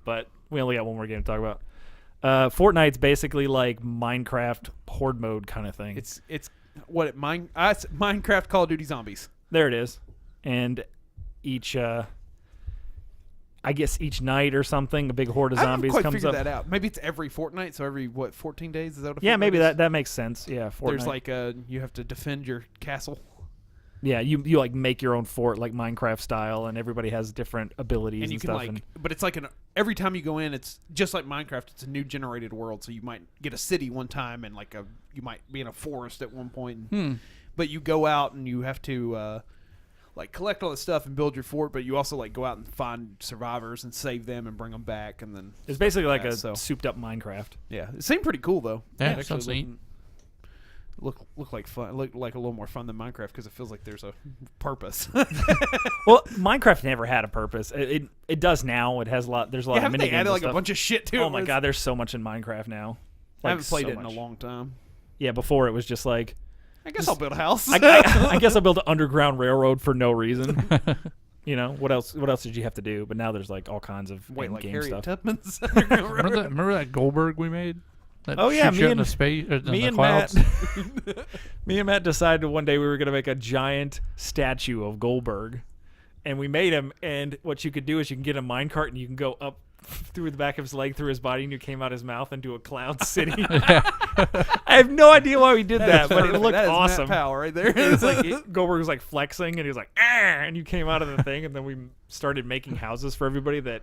but we only got one more game to talk about. Fortnite's basically like Minecraft horde mode kind of thing. It's Minecraft Call of Duty Zombies. There it is. And each night or something, a big horde of zombies comes up. I haven't quite comes figured up. that out. Maybe it's every fortnight, so every 14 days? Is that what? Yeah, maybe is? that makes sense. Yeah, Fortnite. There's like you have to defend your castle. Yeah, you like make your own fort like Minecraft style, and everybody has different abilities and you can stuff. But it's like every time you go in, it's just like Minecraft. It's a new generated world, so you might get a city one time, and you might be in a forest at one point. But you go out and you have to collect all the stuff and build your fort. But you also go out and find survivors and save them and bring them back, and then it's basically like a souped up Minecraft. Yeah, it seemed pretty cool though. Yeah, it sounds neat. Look like fun. Look like a little more fun than Minecraft because it feels like there's a purpose. Well, Minecraft never had a purpose. It does now. It has a lot. There's a lot of mini games. Added a bunch of shit to it. Oh my god, there's so much in Minecraft now. I haven't played it in a long time. Yeah, before it was just like. I guess I'll build a house. I guess I'll build an underground railroad for no reason. You know what else? What else did you have to do? But now there's all kinds of game Harriet stuff. Tubman's. remember that Goldberg we made? That me and Matt decided one day we were going to make a giant statue of Goldberg, and we made him. And what you could do is you can get a minecart and you can go up through the back of his leg, through his body, and you came out his mouth into a cloud city. I have no idea why we did that, but it looked awesome. Matt Powell right there. It's Goldberg was like flexing, and he was like, "Ah!" And you came out of the thing, and then we started making houses for everybody that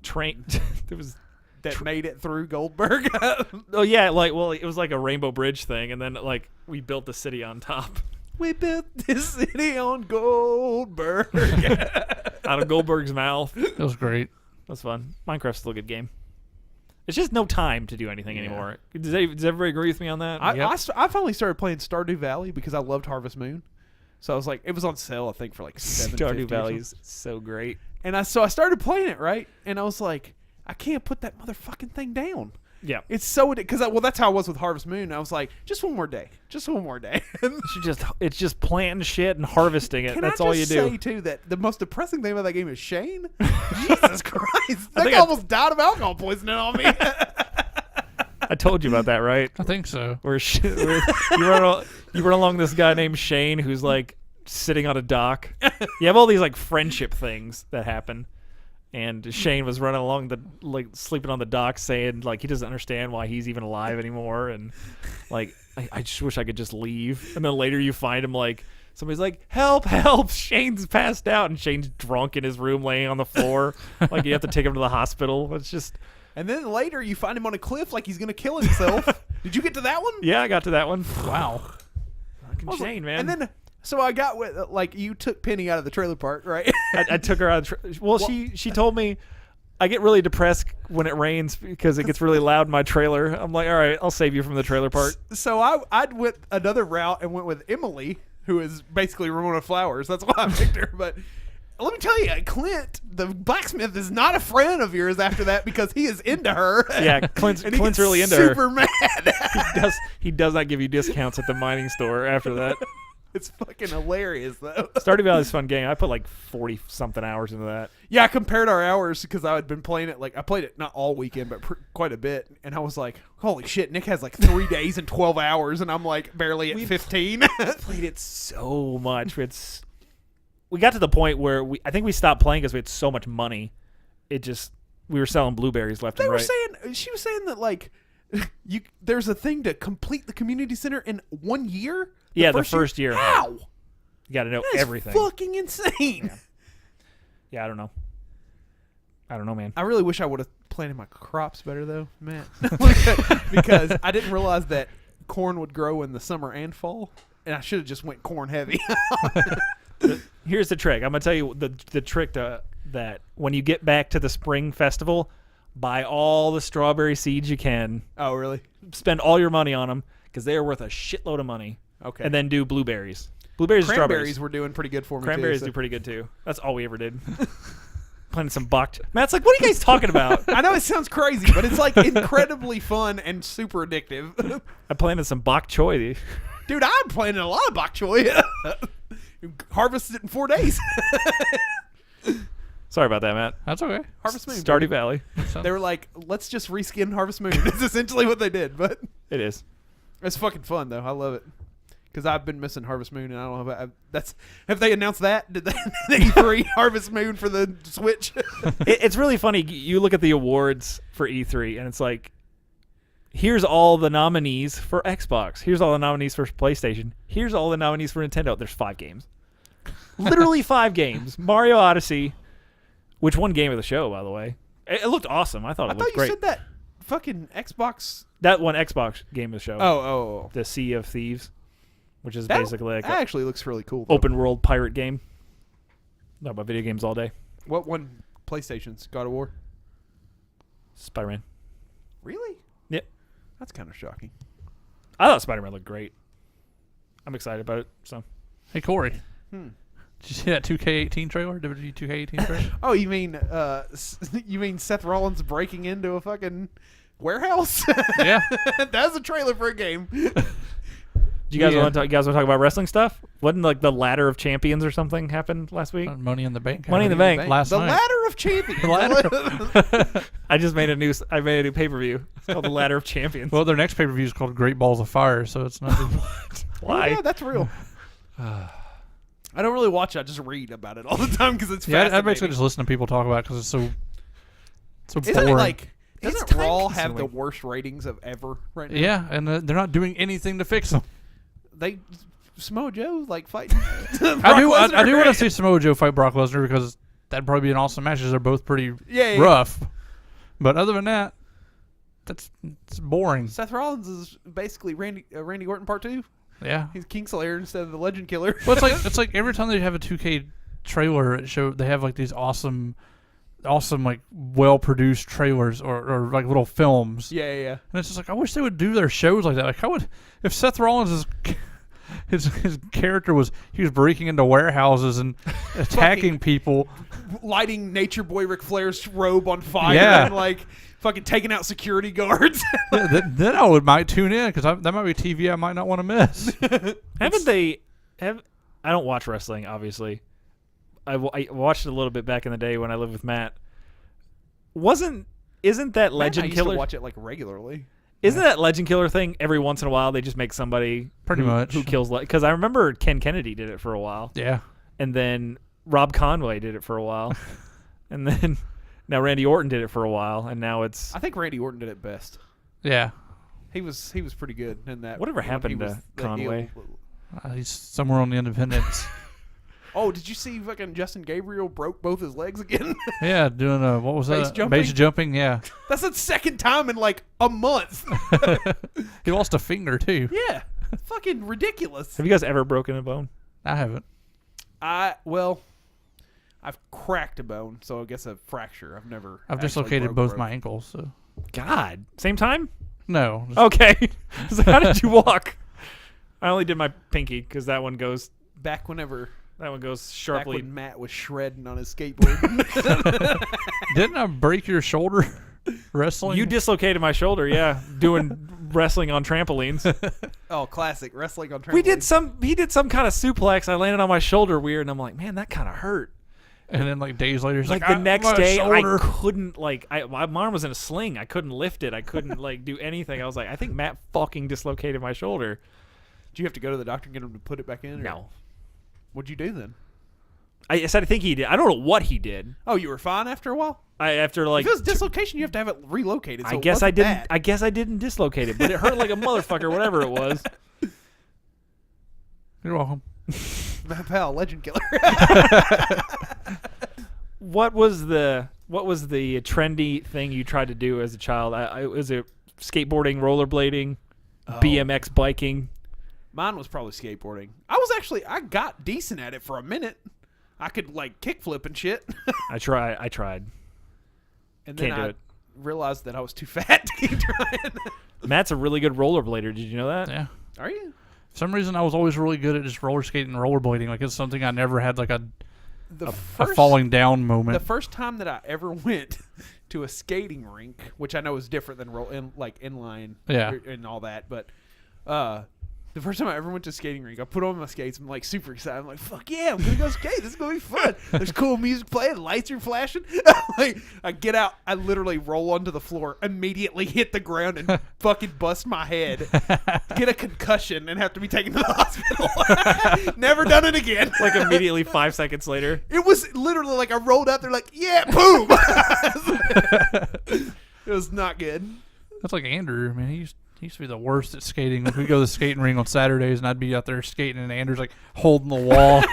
trained. There was. That made it through Goldberg. Oh yeah, it was like a Rainbow Bridge thing, and then we built the city on top. We built this city on Goldberg. Out of Goldberg's mouth. It was great. That's fun. Minecraft's still a good game. It's just no time to do anything anymore. Does everybody agree with me on that? I finally started playing Stardew Valley because I loved Harvest Moon. So I was like, it was on sale, I think, for like $7.50. Stardew Valley is so great. And so I started playing it, right? And I was like, I can't put that motherfucking thing down. Yeah. It's so because that's how I was with Harvest Moon. I was like, just one more day. It's just planting shit and harvesting it. That's all you do. Can I just say too that the most depressing thing about that game is Shane? Jesus Christ. That think guy almost died of alcohol poisoning on me. I told you about that, right? I think so. Where you run along this guy named Shane who's like sitting on a dock. You have all these like friendship things that happen. And Shane was running along sleeping on the dock, saying like he doesn't understand why he's even alive anymore, and like I just wish I could just leave. And then later you find him like somebody's like, help! Shane's passed out, and Shane's drunk in his room, laying on the floor. Like you have to take him to the hospital. It's just. And then later you find him on a cliff, like he's gonna kill himself. Did you get to that one? Yeah, I got to that one. Wow. Fucking Shane, man. And then. So I got with like you took Penny out of the trailer park, right? I took her out. She told me I get really depressed when it rains because it gets really loud in my trailer. I'm like, all right, I'll save you from the trailer park. So I went another route and went with Emily, who is basically Ramona Flowers. That's why I picked her. But let me tell you, Clint, the blacksmith, is not a friend of yours after that because he is into her. Yeah, Clint's really into super her. Mad. He does not give you discounts at the mining store after that. It's fucking hilarious, though. Stardew Valley's a fun game. I put like 40-something hours into that. Yeah, I compared our hours because I had been playing it. Like I played it not all weekend, but quite a bit. And I was like, holy shit, Nick has like 3 days and 12 hours, and I'm like barely at 15. Played it so much. We got to the point where I think we stopped playing because we had so much money. We were selling blueberries left and right. She was saying that like there's a thing to complete the community center in 1 year. The first year. How? You got to know That's everything. Fucking insane. Yeah, I don't know, man. I really wish I would have planted my crops better, though, man. Because I didn't realize that corn would grow in the summer and fall, and I should have just went corn heavy. Here's the trick. I'm gonna tell you the trick that when you get back to the spring festival, buy all the strawberry seeds you can. Oh, really? Spend all your money on them because they are worth a shitload of money. Okay. And then do blueberries. Blueberries and strawberries. Cranberries were doing pretty good for me, Cranberries too. do pretty good, too. That's all we ever did. Planting some bok. Matt's like, what are you guys talking about? I know it sounds crazy, but it's like incredibly fun and super addictive. I planted some bok choy. Dude, I'm planting a lot of bok choy. Harvested it in 4 days. Sorry about that, Matt. That's okay. Harvest Moon. Stardew Valley. They were like, let's just reskin Harvest Moon. It's essentially what they did, but It is. it's fucking fun though. I love it because I've been missing Harvest Moon, and I don't know about that's. Have they announced that? Did they E3 Harvest Moon for the Switch? It's really funny. You look at the awards for E3, and it's like, here's all the nominees for Xbox. Here's all the nominees for PlayStation. Here's all the nominees for Nintendo. There's 5 games. Literally 5 games. Mario Odyssey, which won Game of the Show, by the way. It looked awesome. I thought it looked great. You said that fucking Xbox. That one Xbox Game of the Show. Oh. The Sea of Thieves, which is basically like that actually looks really cool. open world pirate game. Talk about video games all day. What won PlayStation's God of War? Spider-Man. Really? Yep. That's kind of shocking. I thought Spider-Man looked great. I'm excited about it. So, Hey, Corey. Did you see that 2K18 trailer? WWE 2K18 trailer? Oh, you mean Seth Rollins breaking into a fucking warehouse? Yeah. That's a trailer for a game. do you guys want to talk about wrestling stuff? Wasn't like the Ladder of Champions or something happened last week? Money in the Bank. Money in the Bank. Last the night. Ladder of Champions. I just made a new pay-per-view. It's called the Ladder of Champions. Well, their next pay-per-view is called Great Balls of Fire, so it's not. Why? Oh, yeah, that's real. I don't really watch it. I just read about it all the time because it's fascinating. I basically just listen to people talk about it because it's so Isn't boring. it like, doesn't Raw have time-consuming. the worst ratings of ever right now? Yeah, and they're not doing anything to fix them. Samoa Joe like fighting. I do want to see Samoa Joe fight Brock Lesnar because that'd probably be an awesome match. They're both pretty Yeah. rough, but other than that, it's boring. Seth Rollins is basically Randy Orton Part 2. Yeah. He's Kingslayer instead of the Legend Killer. Well, it's like every time they have a 2K trailer, they have like these awesome like well produced trailers or like little films. Yeah. And it's just like I wish they would do their shows like that. Like if Seth Rollins is his character was he was breaking into warehouses and attacking people, lighting Nature Boy Ric Flair's robe on fire, Yeah. and like fucking taking out security guards. then I might tune in because that might be TV I might not want to miss. I don't watch wrestling, obviously. I watched it a little bit back in the day when I lived with Matt. Isn't that Legend I used Killer? to watch it like regularly. Isn't that Legend Killer thing every once in a while they just make somebody Pretty much. who kills? Because I remember Ken Kennedy did it for a while, Yeah. and then Rob Conway did it for a while, and then now Randy Orton did it for a while, and now it's I think Randy Orton did it best. Yeah. He was pretty good in that. Whatever when happened he to was the Conway? heel. He's somewhere on the Independents. Oh, did you see fucking Justin Gabriel broke both his legs again? Yeah, doing what was Base that? jumping? Base jumping. Yeah. That's the second time in like a month. He lost a finger too. Yeah, fucking ridiculous. Have you guys ever broken a bone? I haven't. I've cracked a bone, so I guess a fracture. I've never. I've actually dislocated both broke. my ankles. So God, same time? no. Okay. So how did you walk? I only did my pinky because that one goes Back sharply. when Matt was shredding on his skateboard. Didn't I break your shoulder wrestling? You dislocated my shoulder, yeah, doing wrestling on trampolines. Oh, classic wrestling on trampoline. He did some kind of suplex. I landed on my shoulder weird, and I'm like, man, that kind of hurt. And then like days later, he's Like like the next my day, shoulder. I couldn't my arm was in a sling. I couldn't lift it. I couldn't like do anything. I was like, I think Matt fucking dislocated my shoulder. Did you have to go to the doctor and get him to put it back in? Or? No, What'd you do then? I said I think he did. I don't know what he did. Oh, you were fine after a while? After like If it was dislocation, you have to have it relocated. So I guess I it wasn't didn't. bad. I guess I didn't dislocate it, but it hurt like a motherfucker. Whatever it was. You're welcome. My pal, Legend Killer. What was the trendy thing you tried to do as a child? Was it skateboarding, rollerblading, BMX biking? Mine was probably skateboarding. I got decent at it for a minute. I could like kickflip and shit. I tried. And then Can't do I it. realized that I was too fat to keep trying. Matt's a really good rollerblader. Did you know that? Yeah. Are you? For some reason, I was always really good at just roller skating and rollerblading. Like it's something I never had like a falling down moment. The first time that I ever went to a skating rink, which I know is different than inline, Yeah. and all that, but the first time I ever went to a skating rink, I put on my skates. I'm like super excited. I'm like, fuck yeah, I'm gonna go skate. This is gonna be fun. There's cool music playing, lights are flashing. Like, I get out, I literally roll onto the floor, immediately hit the ground and fucking bust my head, get a concussion, and have to be taken to the hospital. Never done it again. Like immediately 5 seconds later. It was literally like I rolled out there like, yeah, boom. It was not good. That's like Andrew. I mean, he used to be the worst at skating. Like we go to the skating ring on Saturdays, and I'd be out there skating, and Andrew's like holding the wall.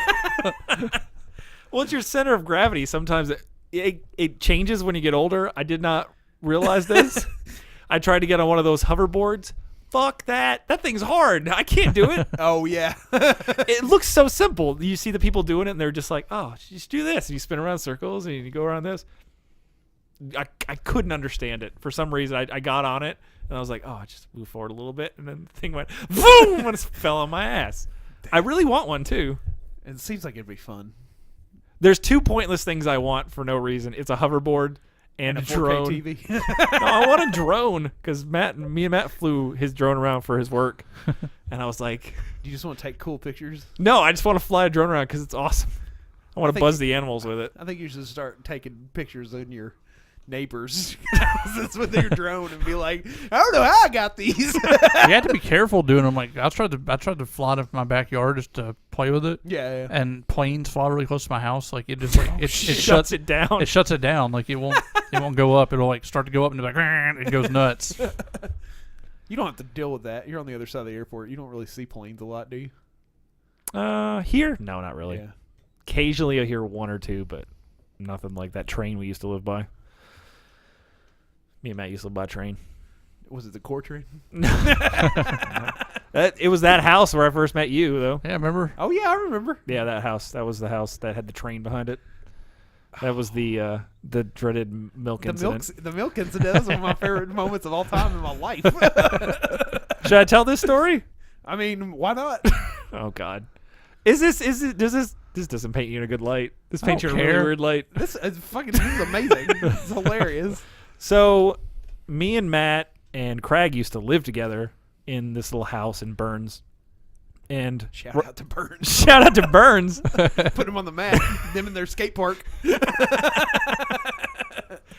Well, it's your center of gravity. Sometimes it changes when you get older. I did not realize this. I tried to get on one of those hoverboards. Fuck that. That thing's hard. I can't do it. Oh, yeah. It looks so simple. You see the people doing it, and they're just like, oh, just do this. And you spin around circles, and you go around this. I couldn't understand it. For some reason, I got on it, and I was like, oh, I just move forward a little bit, and then the thing went, boom, and it fell on my ass. I really want one, too. It seems like it'd be fun. There's two pointless things I want for no reason. It's a hoverboard and a 4K drone. TV. No, I want a drone because me and Matt flew his drone around for his work, and I was like, You just want to take cool pictures? no, I just want to fly a drone around because it's awesome. I want to think- buzz the animals with it. I think you should start taking pictures in your neighbors' houses with your drone and be like, I don't know how I got these. You had to be careful doing them. Like I tried to fly to my backyard just to play with it. Yeah. And planes fly really close to my house. Like it just like it Shuts it down. It shuts it down. Like it won't go up. It'll like start to go up and be like it goes nuts. You don't have to deal with that. You're on the other side of the airport. You don't really see planes a lot, do you? Here? No, not really. Yeah. Occasionally I hear one or two, but nothing like that train we used to live by. Me and Matt used to live by a train. Was it the core train? It was that house where I first met you, though. Yeah, remember? Oh, yeah, I remember. Yeah, that house. That was the house that had the train behind it. That was the dreaded milk incident. The milk incident is one of my favorite moments of all time in my life. Should I tell this story? I mean, why not? Oh God. Does this doesn't paint you in a good light. This paints you in a really weird light. This is amazing. It's hilarious. So, me and Matt and Craig used to live together in this little house in Burns. And Shout out to Burns. Shout out to Burns. Put them on the map. Them in their skate park.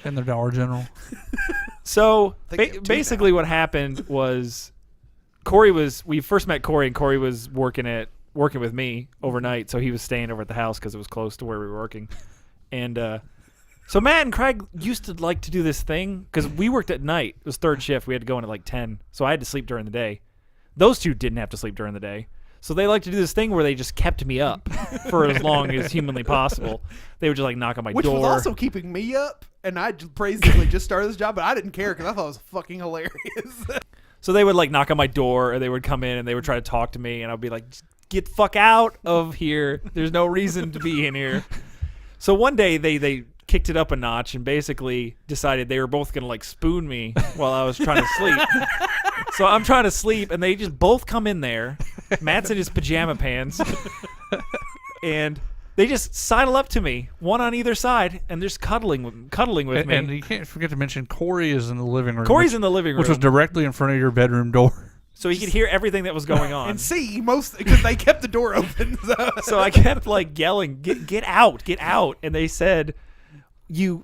And the Dollar General. So basically, what happened was we first met Corey, and Corey was working with me overnight, so he was staying over at the house because it was close to where we were working. And so Matt and Craig used to like to do this thing because we worked at night. It was third shift. We had to go in at like 10, so I had to sleep during the day. Those two didn't have to sleep during the day. So they like to do this thing where they just kept me up for as long as humanly possible. They would just like knock on my Which door. was also keeping me up, and I basically just started this job, but I didn't care because I thought it was fucking hilarious. So they would like knock on my door, or they would come in and they would try to talk to me, and I'd be like, get the fuck out of here. There's no reason to be in here. So one day they kicked it up a notch and basically decided they were both going to like spoon me while I was trying to sleep. So I'm trying to sleep, and they just both come in there. Matt's in his pajama pants, and they just sidle up to me, one on either side, and they're just cuddling with me. And you can't forget to mention Corey is in the living room. Corey's in the living room, which was directly in front of your bedroom door. So he could hear everything that was going on. And see, because they kept the door open. So I kept like yelling, get out, get out. And they said, you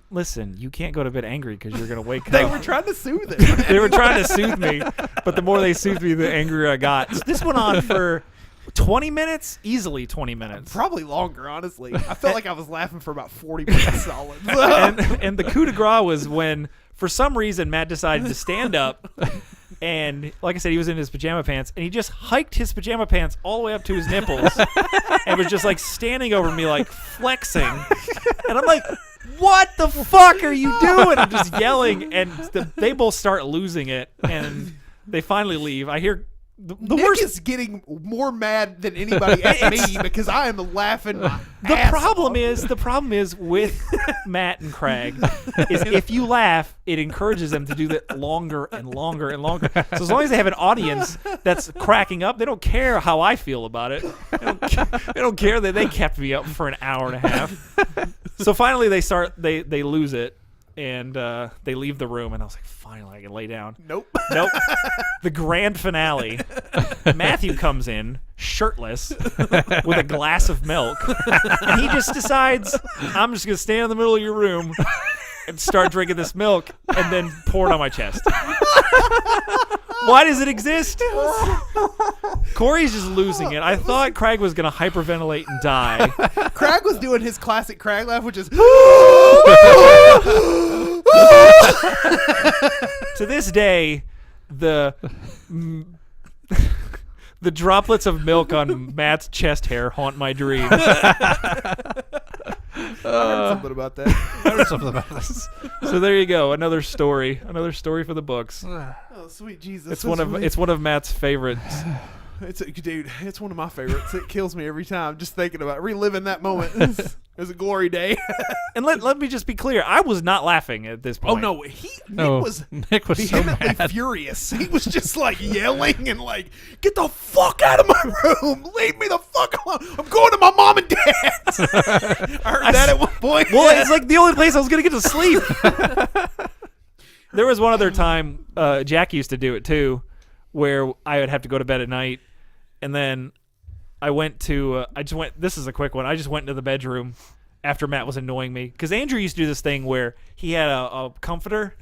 can't go to bed angry because you're going to wake up. They were trying to soothe it. They were trying to soothe me, but the more they soothed me, the angrier I got. So this went on for 20 minutes, easily 20 minutes. Probably longer, honestly. I felt like I was laughing for about 40 minutes solid. And the coup de grace was when, for some reason, Matt decided to stand up. And like I said, he was in his pajama pants, and he just hiked his pajama pants all the way up to his nipples and was just like standing over me, like flexing. And I'm like, what the fuck are you doing? I'm just yelling, and they both start losing it, and they finally leave. I hear the Nick worst is getting more mad than anybody at me because I am laughing my The ass problem is with Matt and Craig is if you laugh, it encourages them to do that longer and longer and longer. So as long as they have an audience that's cracking up, they don't care how I feel about it. They don't care that they kept me up for an hour and a half. So finally they lose it. And they leave the room, and I was like, finally, I can lay down. Nope. The grand finale. Matthew comes in, shirtless, with a glass of milk, and he just decides, I'm just going to stand in the middle of your room and start drinking this milk, and then pour it on my chest. Why does it exist? Corey's just losing it. I thought Craig was going to hyperventilate and die. Craig was doing his classic Craig laugh, which is... To this day, the droplets of milk on Matt's chest hair haunt my dreams. I heard something about that. I heard something about this. So there you go, another story for the books. Oh, sweet Jesus. It's one of Matt's favorites. Dude, it's one of my favorites. It kills me every time just thinking about it. Reliving that moment. It was a glory day. And let me just be clear, I was not laughing at this point. Oh no, Nick was so vehemently mad. furious. He was just like yelling and like, get the fuck out of my room. Leave me the fuck alone. I'm going to my mom and dad's. I heard that at one point. Well, it's like the only place I was going to get to sleep. There was one other time, Jack used to do it too, where I would have to go to bed at night, and then I went to, this is a quick one, I just went into the bedroom after Matt was annoying me, because Andrew used to do this thing where he had a comforter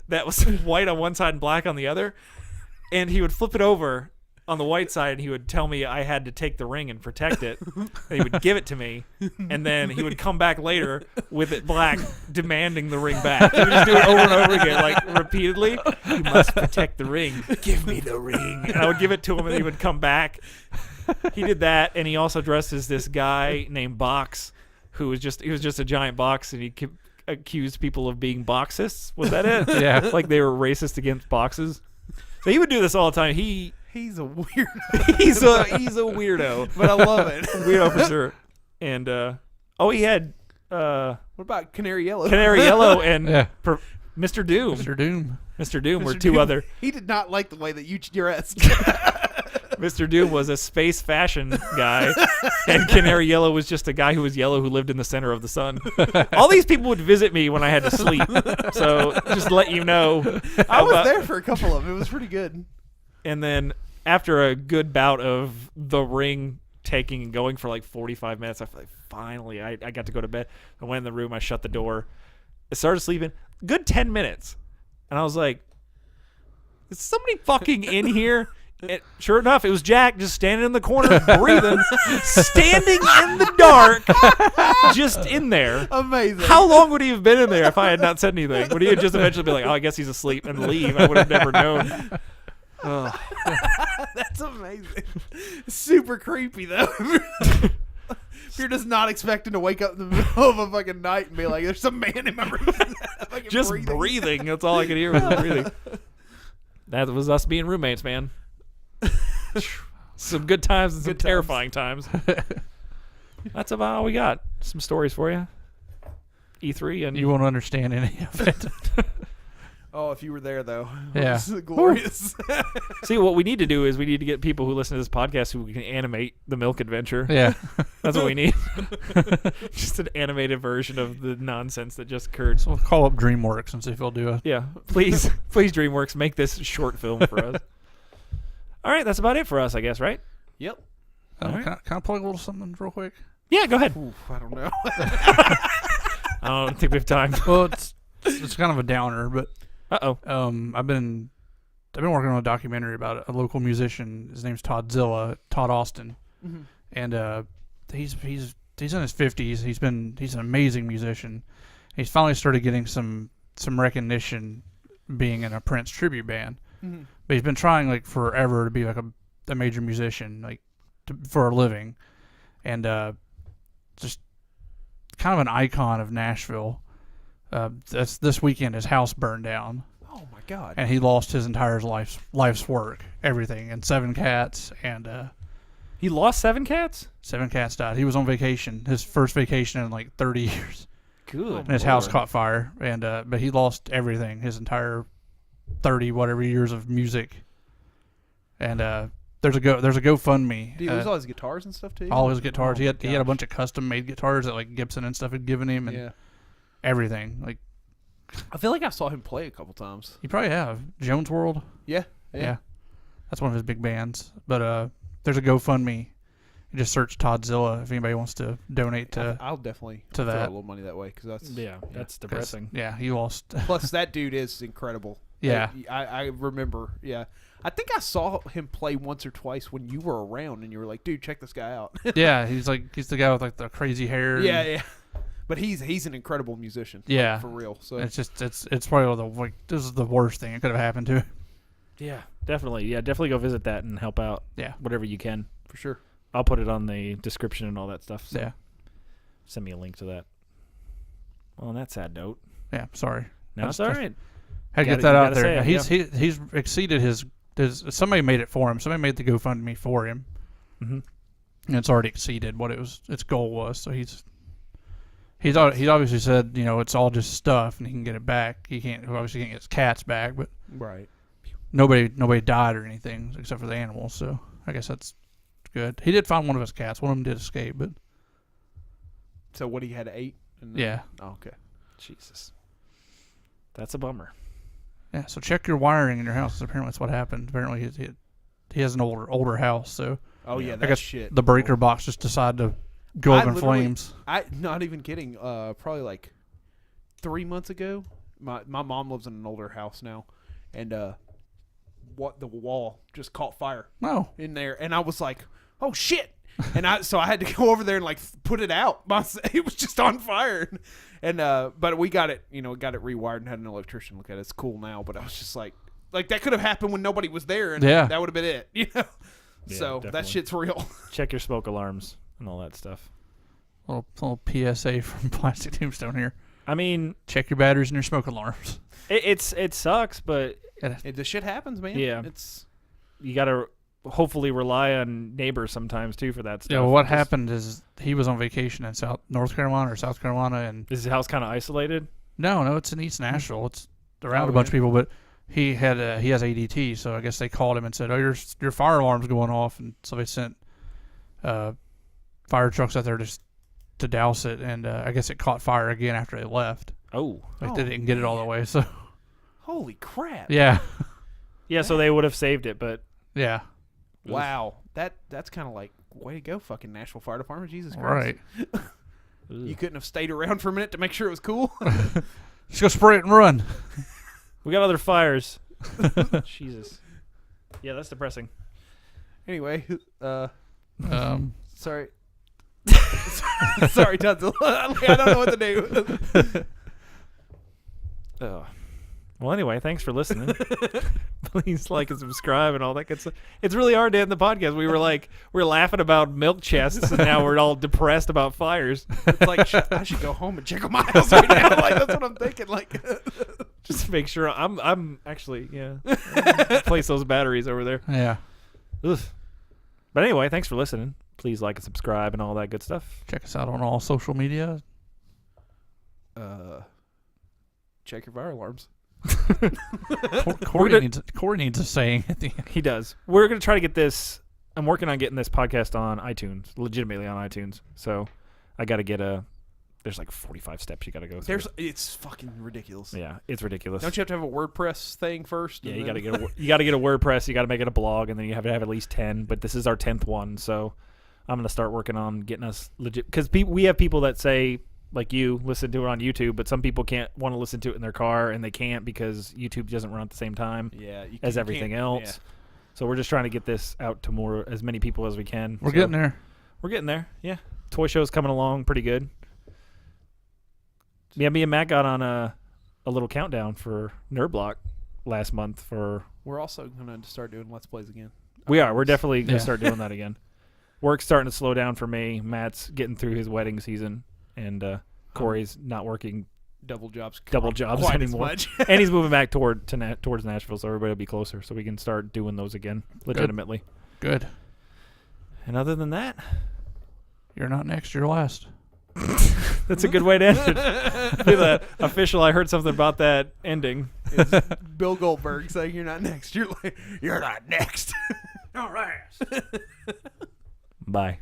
that was white on one side and black on the other, and he would flip it over on the white side, and he would tell me I had to take the ring and protect it, and he would give it to me, and then he would come back later with it black, demanding the ring back. He would just do it over and over again, like repeatedly. You must protect the ring. Give me the ring. And I would give it to him, and he would come back. He did that, and he also dressed as this guy named Box, he was just a giant box, and he accused people of being boxists. Was that it? Yeah. Like they were racist against boxes. So he would do this all the time. He's a weirdo. He's a weirdo, But I love it. weirdo for sure. And he had What about Canary Yellow? Canary Yellow and Yeah. Mr. Doom. Mr. Doom. Mr. Doom were Mr. two Doom, other. He did not like the way that you dressed. Mr. Doom was a space fashion guy, and Canary Yellow was just a guy who was yellow who lived in the center of the sun. All these people would visit me when I had to sleep. So just to let you know. I was there for a couple of them. It was pretty good. And then after a good bout of The Ring taking and going for like 45 minutes, I feel like finally I got to go to bed. I went in the room, I shut the door, I started sleeping. Good 10 minutes. And I was like, is somebody fucking in here? And sure enough, it was Jack just standing in the corner, breathing, standing in the dark, just in there. Amazing. How long would he have been in there if I had not said anything? Would he have just eventually be like, oh, I guess he's asleep, and leave? I would have never known. Oh. That's amazing. Super creepy, though. If you're just not expecting to wake up in the middle of a fucking night and be like, there's some man in my room. Just breathing. That's all I could hear was breathing. That was us being roommates, man. Some good times and some terrifying times. That's about all we got. Some stories for you. E3 and You won't understand any of it. Oh, if you were there, though. Yeah. It was glorious. see, what we need to do is we need to get people who listen to this podcast who can animate the Milk Adventure. Yeah. That's what we need. Just an animated version of the nonsense that just occurred. So we'll call up DreamWorks and see if they'll do it. Yeah, please, DreamWorks, make this short film for us. All right, that's about it for us, I guess, right? Yep. All right. Can I plug a little something real quick? Yeah, go ahead. Oof, I don't know. I don't think we have time. Well, it's kind of a downer, but Uh-oh. I've been working on a documentary about a local musician. His name's Todd Austin, Mhm. and he's in his 50s. He's an amazing musician. He's finally started getting some recognition being in a Prince tribute band. Mhm. But he's been trying like forever to be like a major musician, like for a living, and just kind of an icon of Nashville. This weekend his house burned down. Oh, my God. And he lost his entire life's work, everything, and 7 cats, and He lost 7 cats? 7 cats died. He was on vacation, his first vacation in like 30 years, Good. and his house caught fire, and but he lost everything, his entire 30 whatever years of music, and there's a GoFundMe. Did he lose all his guitars and stuff, too? All his guitars. Oh, He had a gosh. bunch of custom made guitars that like Gibson and stuff had given him, and Yeah. everything. Like I feel like I saw him play a couple times. you probably have Jones World. Yeah. Yeah. That's one of his big bands. But there's a GoFundMe. You just search Toddzilla if anybody wants to donate to. I'll definitely to throw that. a little money that way because that's That's 'cause, depressing. Yeah, he lost. Plus that dude is incredible. Yeah. I remember. Yeah, I think I saw him play once or twice when you were around, and you were like, "Dude, check this guy out." Yeah, he's the guy with like the crazy hair. yeah, and- yeah. But he's an incredible musician. Yeah. like, for real. So It's just it's probably this is the worst thing that could have happened to him. Yeah, definitely. Yeah, definitely go visit that and help out. Yeah. Whatever you can. for sure. I'll put it on the description and all that stuff. So Yeah. send me a link to that. Well, on that sad note. Yeah. Sorry. No, it's all right. Had to You get that gotta out there. say it, He's exceeded his. Somebody made it for him. Somebody made the GoFundMe for him, Mm-hmm. and it's already exceeded what its goal was. So he's obviously said, it's all just stuff, and he can get it back. He obviously can't get his cats back, but Right. nobody died or anything except for the animals. So I guess that's good. He did find one of his cats. One of them did escape, but So what, he had 8? And yeah. Oh, okay. Jesus. That's a bummer. Yeah, so check your wiring in your house. Apparently, that's what happened. Apparently, he has an older house, so Oh yeah, I that guess shit. the breaker box just decided to go I up in literally- flames. I not even kidding. Probably like 3 months ago, my mom lives in an older house now, and the wall just caught fire No, in there, and I was like, oh shit. And I had to go over there and like put it out. It was just on fire, and but we got it, got it rewired and had an electrician look at it. It's cool now, but I was just like that could have happened when nobody was there, and Yeah. that would have been it, Yeah, so definitely. that shit's real. Check your smoke alarms and all that stuff. little PSA from Plastic Tombstone here. I mean, Check your batteries and your smoke alarms. it sucks, but The shit happens, man. Yeah. It's you got to hopefully rely on neighbors sometimes too for that stuff. Yeah, well, what Just- happened is he was on vacation in North Carolina or South Carolina, and Is his house kind of isolated? no, it's in East Nashville. It's around Oh, a bunch yeah. of people, but he has ADT, so I guess they called him and said, "Oh, your fire alarm's going off," and so they sent fire trucks out there just to douse it, and I guess it caught fire again after they left. Oh. Like they didn't get it all the way, so Holy crap! yeah, Yeah, so they would have saved it, but yeah, Wow, that's kind of like way to go, fucking Nashville Fire Department. Jesus Christ! right. You couldn't have stayed around for a minute to make sure it was cool. Just go spray it and run. we got other fires. Jesus. Yeah, that's depressing. Anyway, sorry. Um, Sorry, Tunsil. I don't know what to do. Ugh. Well, anyway, thanks for listening. Please like and subscribe and all that good stuff. It's really hard to end the podcast. We were laughing about milk chests, and now we're all depressed about fires. It's like I should go home and check on my house right now. Like that's what I'm thinking. Like, Just to make sure I'm actually place those batteries over there. yeah. Ugh. But anyway, thanks for listening. Please like and subscribe and all that good stuff. Check us out on all social media. check your fire alarms. Corey needs a saying at the end. He does. We're going to try to get this. I'm working on getting this podcast on iTunes, legitimately on iTunes. So I got to get there's like 45 steps you got to go through. It's fucking ridiculous. Yeah, it's ridiculous. Don't you have to have a WordPress thing first? Yeah, you got to get a WordPress. You got to make it a blog, and then you have to have at least 10. But this is our 10th one, so I'm going to start working on getting us legit. Because we have people that say, like you, listen to it on YouTube, but some people can't want to listen to it in their car, and they can't because YouTube doesn't run at the same time as everything else. Yeah. So we're just trying to get this out to as many people as we can. We're getting there. We're getting there. Yeah, toy show's coming along pretty good. Yeah, me and Matt got on a little countdown for Nerd Block last month. We're also going to start doing Let's Plays again. We're definitely going to start doing that again. Work's starting to slow down for me. Matt's getting through his wedding season, and Corey's not working double jobs anymore. As much. And he's moving back towards Nashville, so everybody will be closer, so we can start doing those again legitimately. Good. And other than that, you're not next. You're last. that's a good way to end it. Be the official. I heard something about that ending. It's Bill Goldberg saying you're not next. You're not next. All right. Bye.